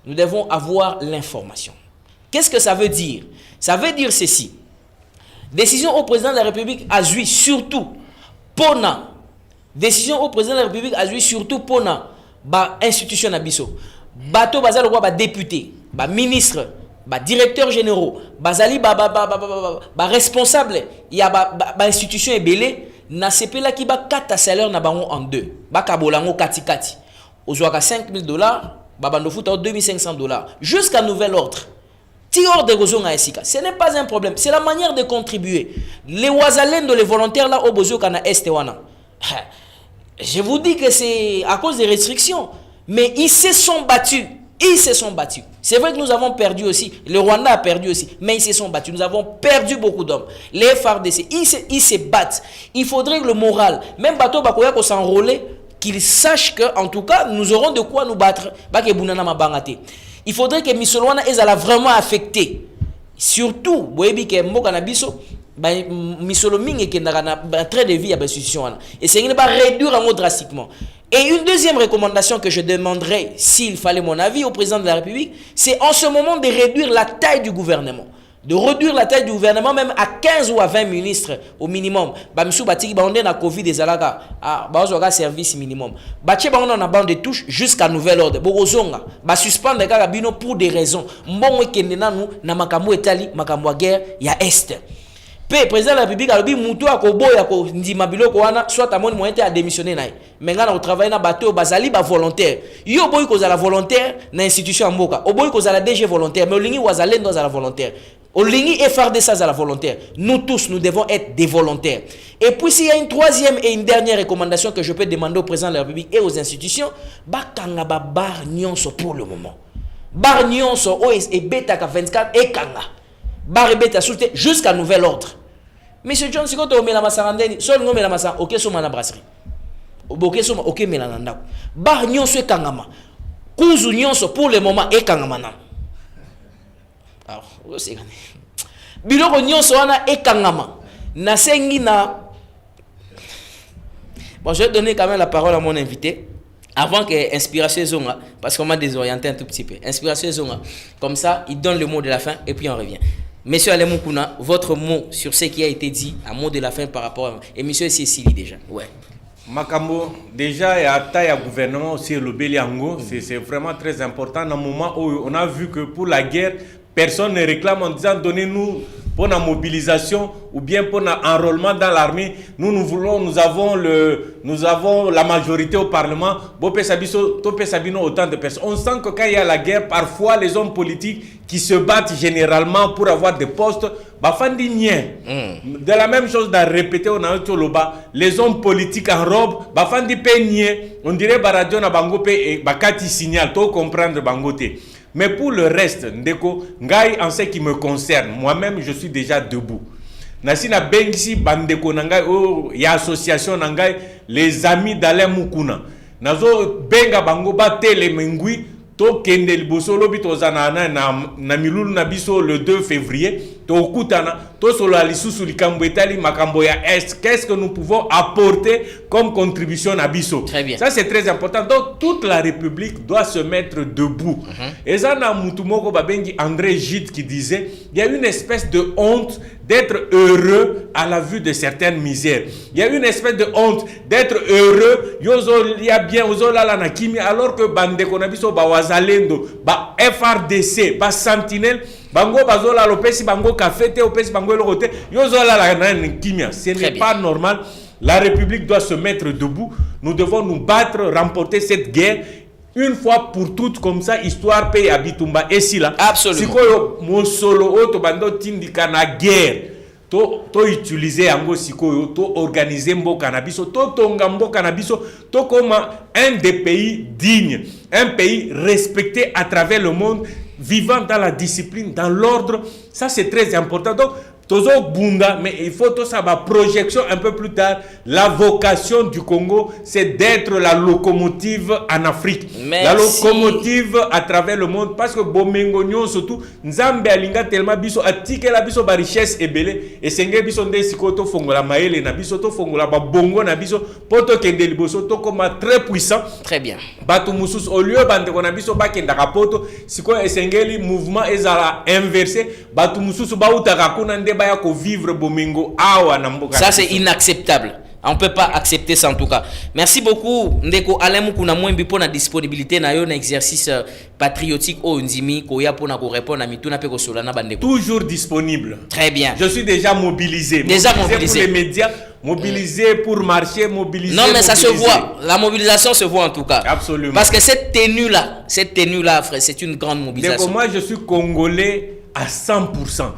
Speaker 1: nous devons avoir l'information. Qu'est-ce que ça veut dire? Ça veut dire ceci. Décision au président de la République a joué surtout pour décision au président de la République a joué surtout pour institution nabiso. Bateau bazal roi député, ministre, directeur généraux, bazali responsable, il y a institution ebele na sepela ki ba kata salaire na bango en deux. Ba kabolango kati. Ozwaka $5,000, babando futa $2,500 jusqu'à nouvel ordre. Ce n'est pas un problème, c'est la manière de contribuer. Les Ouazalendo, les volontaires là au Bozo Kana Estewana. Je vous dis que c'est à cause des restrictions, mais ils se sont battus. C'est vrai que nous avons perdu aussi, le Rwanda a perdu aussi, mais ils se sont battus. Nous avons perdu beaucoup d'hommes. Les FARDC, ils se battent. Il faudrait que le moral, même Bato Bakoya ko s'enrôler, qu'ils sachent que en tout cas nous aurons de quoi nous battre. Il faudrait que Missolwana est vraiment affecté. Surtout, boyebi ke mboka na biso, Missolo mingi ke na trait de vie à l'institution. Et c'est ne pas réduire en mot drastiquement. Et une deuxième recommandation que je demanderais, s'il fallait mon avis au président de la République, c'est en ce moment de réduire la taille du gouvernement. De réduire la taille du gouvernement même à 15 ou à 20 ministres au minimum. Bamsou batiki ba onde na Covid des alaka ba ozoka service minimum. Bache ba on a bande de touche jusqu'à nouvel ordre. Bokozonga ba suspendre kaka bino pour des raisons. Mbongo kende nanu na makambo etali makambo guerre ya est. Pe président de la République alobi mutu akoboya ko ndima biloko wana soit amoni moyen à démissionner naï. Menga na travailler na bateau bazali ba volontaire. Yo boy ko za volontaire na institution mboka. Oboy ko za DG volontaire mais olingi wazalendo za volontaire. Olingi et FARDC ça à la volontaire. Nous tous, nous devons être des volontaires. Et puis s'il y a une troisième et une dernière recommandation que je peux demander au président de la République et aux institutions, bakanga ba bar nyonso pour le moment. Bar nyonso OS et beta 24 et kanga. Bar et beta soute jusqu'à nouvel ordre. Monsieur John Sikoto o mela masarandeni, sol ngo mela masa OK so mana brasserie. Oboké so OK mela nanda. Bar nyonso e kangama. Kuzu nyonso pour le moment e kangama na. Alors, c'est biloko nyonso wana ekangama nasengi na. Bon, je vais donner quand même la parole à mon invité avant que Inspiration Zonga, parce qu'on m'a désorienté un tout petit peu. Inspiration Zonga, comme ça, il donne le mot de la fin et puis on revient. Monsieur Alemou Kouna, votre mot sur ce qui a été dit, un mot de la fin par rapport à... Et monsieur Cécilie déjà. Ouais.
Speaker 2: Makambo, déjà, il y a taille à gouvernement aussi, le Béliango, c'est vraiment très important. Dans le moment où on a vu que pour la guerre, personne ne réclame en disant donnez-nous pour la mobilisation ou bien pour l'enrôlement dans l'armée. Nous avons la majorité au Parlement. Autant de personnes. On sent que quand il y a la guerre, parfois les hommes politiques qui se battent généralement pour avoir des postes, de la même chose d'à répéter on a les hommes politiques en robe, on dirait baradio na bangope et bakati signal, tout comprendre bangote. Mais pour le reste, ndeko, ngai en ce qui me concerne, moi-même je suis déjà debout. Nasina bengisi bandeko nangai o ya association nangai les amis d'Alain Mukuna. Nazo benga bango batele mengui to kende liboso lobi tozana na milulu na biso le 2 février to kutana to solo alisusu likambo etali makambo ya est. Qu'est-ce que nous pouvons apporter comme contribution à biso?
Speaker 1: Très bien.
Speaker 2: Ça c'est très important. Donc toute la République doit se mettre debout. Et ça na mutumoko babengi André Gide qui disait il y a une espèce de honte d'être heureux à la vue de certaines misères. Il y a une espèce de honte d'être heureux yozo ya bien ozo la na kimi alors que bande konabiso ba wazalendo ba FRDC ba Sentinelle bango bazola lopesi bango kafete opesi bango lokote yozo la na kimia. Ce n'est pas normal. La République doit se mettre debout. Nous devons nous battre, remporter cette guerre une fois pour toutes, comme ça, histoire paye Abitumba et si là.
Speaker 1: Absolument.
Speaker 2: Si quoi mon solo auto bando tindika na guerre. to utiliser yango sikoyo to organiser mboka na biso to tonga mboka na biso to comme un des pays dignes, un pays respecté à travers le monde, vivant dans la discipline, dans l'ordre. Ça c'est très important. Donc Tozo Bunda, mais il faut tout ça, ma projection un peu plus tard. La vocation du Congo, c'est d'être la locomotive en Afrique.
Speaker 1: Merci.
Speaker 2: La locomotive à travers le monde. Parce que Bomengo Nyon surtout, Nzambe alinga tellement biso, atike la biso ba richesse ebele, et senge biso nde sikoto fongola maele na biso, to fongola ba bongo na biso, poto kende liboso, to comme très puissant.
Speaker 1: Très bien.
Speaker 2: Batu musus, au lieu bande kona biso ba kenda kapoto, siko esengeli mouvement ezala inversé, batu musus ba utaka kuna nde vivre Bomingo.
Speaker 1: Ça c'est inacceptable. On ne peut pas accepter ça en tout cas. Merci beaucoup Ndeko Alain Mukuna Mwembi pour la disponibilité na yo na exercice patriotique au Nzimi ko ya pour na ko répondre à mituna pe ko solana bandeko.
Speaker 2: Toujours disponible.
Speaker 1: Très bien.
Speaker 2: Je suis déjà mobilisé.
Speaker 1: Déjà
Speaker 2: mobilisé pour les médias, mobilisé pour marcher, mobilisé.
Speaker 1: Non mais ça se voit. La mobilisation se voit en tout cas.
Speaker 2: Absolument.
Speaker 1: Parce que cette tenue là frère, c'est une grande mobilisation.
Speaker 2: Donc moi je suis congolais à 100%.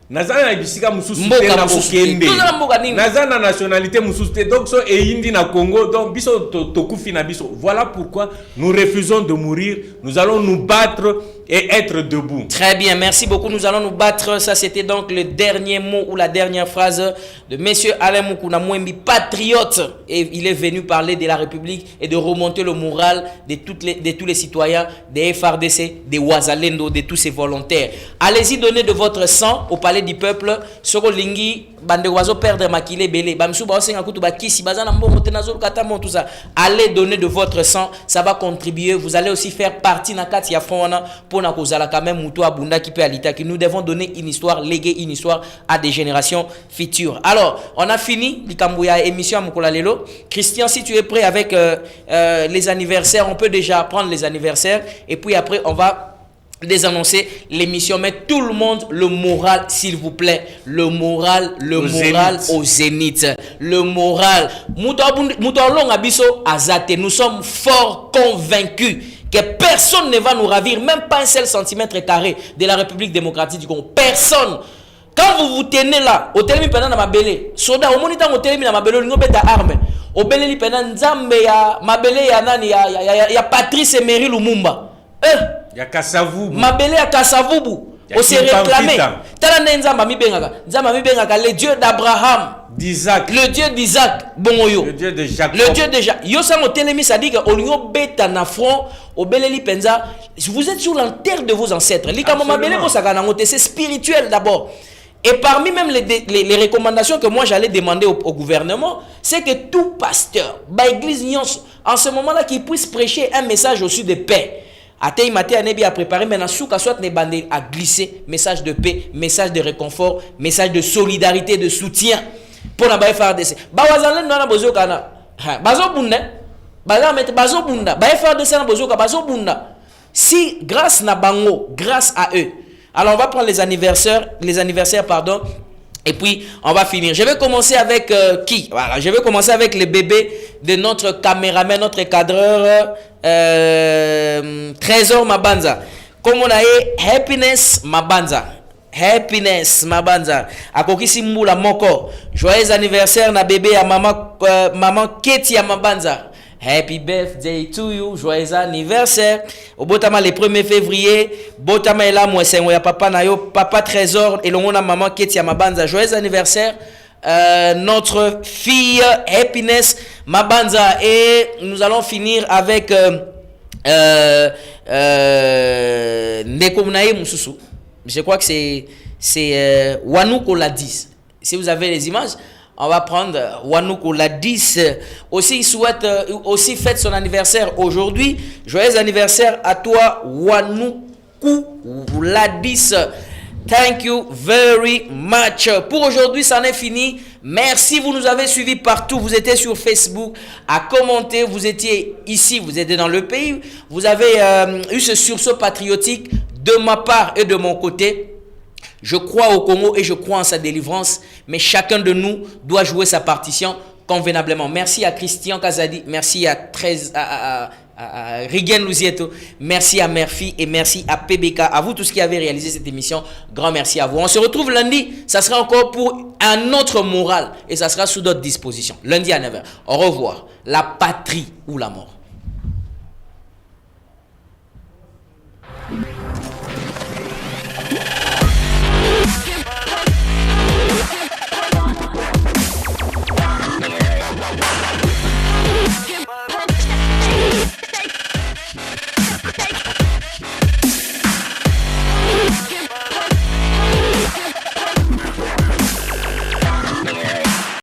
Speaker 2: Nazana bisika mususu
Speaker 1: Mboka
Speaker 2: te na
Speaker 1: mususu.
Speaker 2: bokende.
Speaker 1: Tozala mboka nini?
Speaker 2: Nazana nationalité mususu te. Donc so eyindi na Congo, donc biso tokufi na biso. Voilà pourquoi nous refusons de mourir. Nous allons nous battre et être debout.
Speaker 1: Très bien, merci beaucoup. Nous allons nous battre. Ça, c'était donc le dernier mot ou la dernière phrase de Monsieur Alain Mukuna Mwembi, patriote. Et il est venu parler de la République et de remonter le moral de tous les citoyens, des FRDC, des Ouazalendo, de tous ces volontaires. Allez-y donner de votre sang au palais du peuple. Soko lingi bande oiseaux perdre makile belé. Bamsou ba osenga kutu ba kisi bazana mbongo tenazol katamon tout ça. Allez donner de votre sang, ça va contribuer. Vous allez aussi faire partie na kati ya fona pour na kozala quand même muto abunda qui peut alita que nous devons donner une histoire, léguer une histoire à des générations futures. Alors, on a fini likambuya émission Mukola Lelo. Christian, si tu es prêt avec les anniversaires, on peut déjà prendre les anniversaires et puis après on va désannoncer l'émission, mais tout le monde, le moral s'il vous plaît, le moral au zénith, le moral. Nous sommes fort convaincus que personne ne va nous ravir, même pas un seul centimètre carré de la République démocratique du Congo. Personne. Quand vous vous tenez là, au telemi pendant na mabele, soda au moniteur au telemi na mabele, l'ingo beta arme, au beleli pendant nzambe ya mabele ya nani ya Patrice Emery Lumumba.
Speaker 2: Ya Kasavubu.
Speaker 1: Mabele ya Kasavubu. On s'est réclamé. Tala nzamba mi bengaka le Dieu d'Abraham,
Speaker 2: d'Isaac,
Speaker 1: le Dieu d'Isaac, bongoyo,
Speaker 2: le Dieu de Jacob.
Speaker 1: Le Dieu de Jacob. Yo sango telemi ça dit que olingo beta na front, obeleli penza, vous êtes sur l'enterre de vos ancêtres. Likamo mabele ko sakana ngote, c'est spirituel d'abord. Et parmi même les recommandations que moi j'allais demander au gouvernement, c'est que tout pasteur, église en ce moment-là, qui puisse prêcher un message aussi de paix. Atei Maté Anebi a préparé maintenant souka soit ne bandé à glisser message de paix, message de réconfort, message de solidarité, de soutien pour la FARDC. Bawazalen na bozo kana. Bazo bunda. Baza met bazo bunda. FARDC na bozo ka bazo bunda. Si grâce na bango, grâce à eux. Alors on va prendre les anniversaires pardon. Et puis, on va finir. Je vais commencer avec qui? Voilà, je vais commencer avec le bébé de notre caméraman, notre cadreur, Trésor Mabanza. Comme on a eu Happiness Mabanza. Happiness Mabanza. Akokisi Mboula Moko. Joyeux anniversaire na bébé à maman Ketia Mabanza. Happy birthday to you, joyeux anniversaire. Au Botama le 1er février, Botama est là, moi c'est moi papa nayo, papa Trésor et l'on a maman Ketia Mabanza, joyeux anniversaire. Notre fille Happiness Mabanza et nous allons finir avec Nekomnae Moussousou. Je crois que c'est Wanuko Ladis. Si vous avez les images, on va prendre Wanuko Ladis. Aussi, il souhaite aussi fête son anniversaire aujourd'hui. Joyeux anniversaire à toi, Wanuko Ladis. Thank you very much. Pour aujourd'hui, ça en est fini. Merci, vous nous avez suivis partout. Vous étiez sur Facebook à commenter. Vous étiez ici, vous étiez dans le pays. Vous avez eu ce sursaut patriotique de ma part et de mon côté. Je crois au Congo et je crois en sa délivrance, mais chacun de nous doit jouer sa partition convenablement. Merci à Christian Kazadi, merci à Rigen Lusieto. Merci à Murphy et merci à PBK. À vous tous qui avez réalisé cette émission, grand merci à vous. On se retrouve lundi, ça sera encore pour un autre moral et ça sera sous d'autres dispositions. Lundi à 9h. Au revoir. La patrie ou la mort.